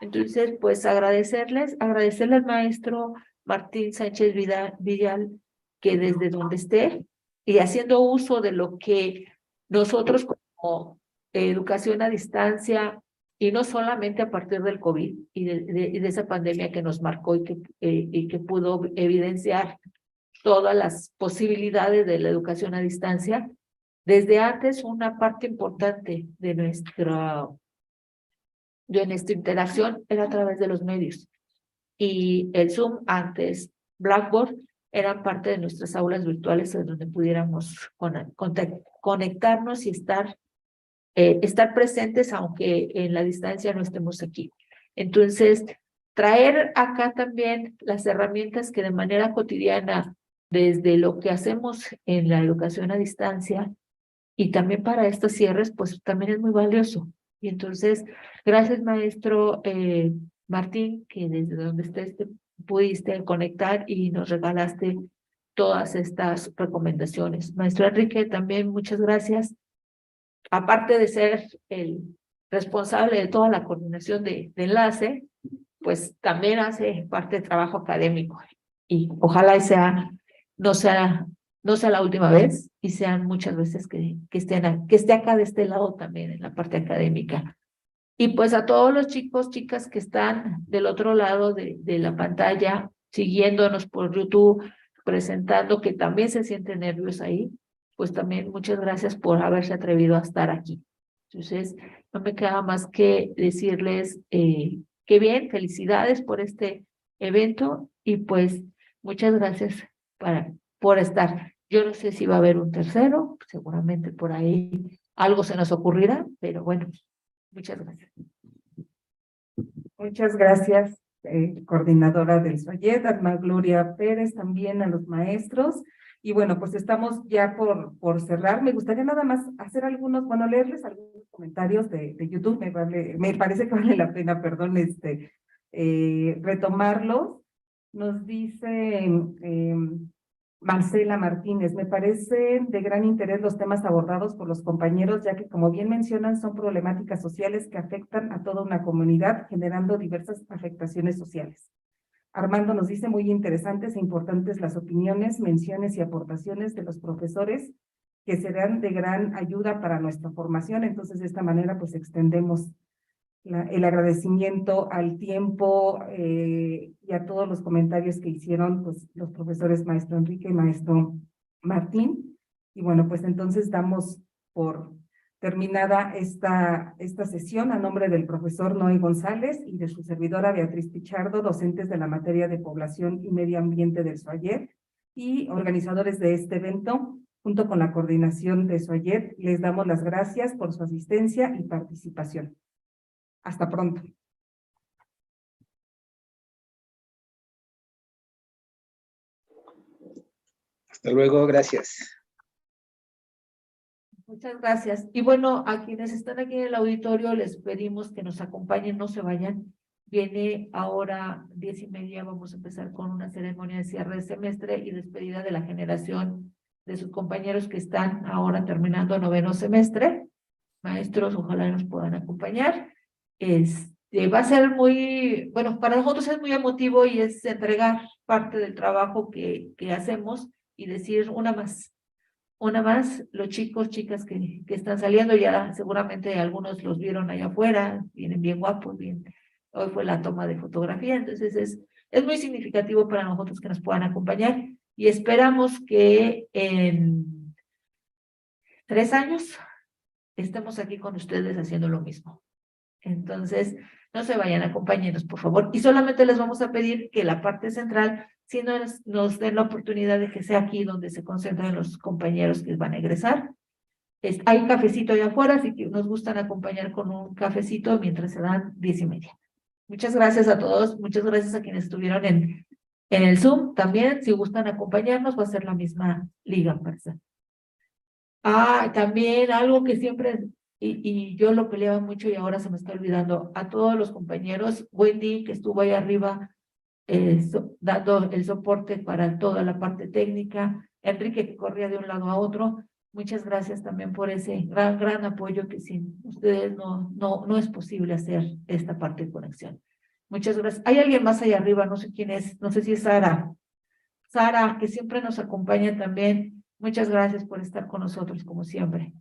Entonces, pues agradecerle al maestro Martín Sánchez Vidal, que desde donde esté y haciendo uso de lo que nosotros como educación a distancia, y no solamente a partir del COVID y de esa pandemia que nos marcó y que pudo evidenciar todas las posibilidades de la educación a distancia, desde antes una parte importante de nuestra interacción era a través de los medios. Y el Zoom, antes Blackboard, eran parte de nuestras aulas virtuales en donde pudiéramos conectarnos y estar presentes, aunque en la distancia no estemos aquí. Entonces, traer acá también las herramientas que de manera cotidiana, desde lo que hacemos en la educación a distancia, y también para estos cierres, pues también es muy valioso. Y entonces, gracias maestro Martín, que desde donde estés te pudiste conectar y nos regalaste todas estas recomendaciones. Maestro Enrique, también muchas gracias. Aparte de ser el responsable de toda la coordinación de enlace, pues también hace parte del trabajo académico. Y ojalá no sea la última vez y sean muchas veces que esté acá de este lado también en la parte académica. Y pues a todos los chicos, chicas que están del otro lado de la pantalla, siguiéndonos por YouTube, presentando, que también se sienten nervios ahí, pues también muchas gracias por haberse atrevido a estar aquí. Entonces, no me queda más que decirles que bien, felicidades por este evento y pues muchas gracias por estar. Yo no sé si va a haber un tercero, seguramente por ahí algo se nos ocurrirá, pero bueno, muchas gracias. Muchas gracias, coordinadora del SOAYET, Alma Gloria Pérez, también a los maestros. Y bueno, pues estamos ya por cerrar. Me gustaría nada más hacer leerles algunos comentarios de YouTube. Me parece que vale la pena, perdón, retomarlos. Nos dice Marcela Martínez, me parecen de gran interés los temas abordados por los compañeros, ya que como bien mencionan, son problemáticas sociales que afectan a toda una comunidad, generando diversas afectaciones sociales. Armando nos dice muy interesantes e importantes las opiniones, menciones y aportaciones de los profesores que serán de gran ayuda para nuestra formación. Entonces, de esta manera, pues extendemos el agradecimiento al tiempo y a todos los comentarios que hicieron pues, los profesores maestro Enrique y maestro Martín. Y bueno, pues entonces damos por terminada esta sesión a nombre del profesor Noé González y de su servidora Beatriz Pichardo, docentes de la materia de Población y Medio Ambiente del SOAYET y organizadores de este evento. Junto con la coordinación de SOAYET, les damos las gracias por su asistencia y participación. Hasta pronto. Hasta luego, gracias. Muchas gracias. Y bueno, a quienes están aquí en el auditorio les pedimos que nos acompañen, no se vayan. Viene ahora 10:30, vamos a empezar con una ceremonia de cierre de semestre y despedida de la generación de sus compañeros que están ahora terminando 9º semestre. maestros, ojalá nos puedan acompañar. Va a ser muy, bueno, para nosotros es muy emotivo y es entregar parte del trabajo que hacemos y decir una más, los chicos, chicas que están saliendo, ya seguramente algunos los vieron allá afuera, vienen bien guapos, bien, hoy fue la toma de fotografía, entonces es muy significativo para nosotros que nos puedan acompañar y esperamos que en 3 años estemos aquí con ustedes haciendo lo mismo. Entonces, no se vayan, acompáñenos, por favor. Y solamente les vamos a pedir que la parte central, si nos den la oportunidad de que sea aquí donde se concentran los compañeros que van a egresar. Hay un cafecito allá afuera, así que nos gustan acompañar con un cafecito mientras se dan 10:30. Muchas gracias a todos, muchas gracias a quienes estuvieron en el Zoom también. Si gustan acompañarnos, va a ser la misma liga, parece. También algo que siempre, y yo lo peleaba mucho y ahora se me está olvidando, a todos los compañeros, Wendy, que estuvo ahí arriba dando el soporte para toda la parte técnica, Enrique, que corría de un lado a otro, muchas gracias también por ese gran apoyo que sin ustedes no es posible hacer esta parte de conexión. Muchas gracias. Hay alguien más allá arriba, no sé quién es, no sé si es Sara, que siempre nos acompaña también. Muchas gracias por estar con nosotros, como siempre.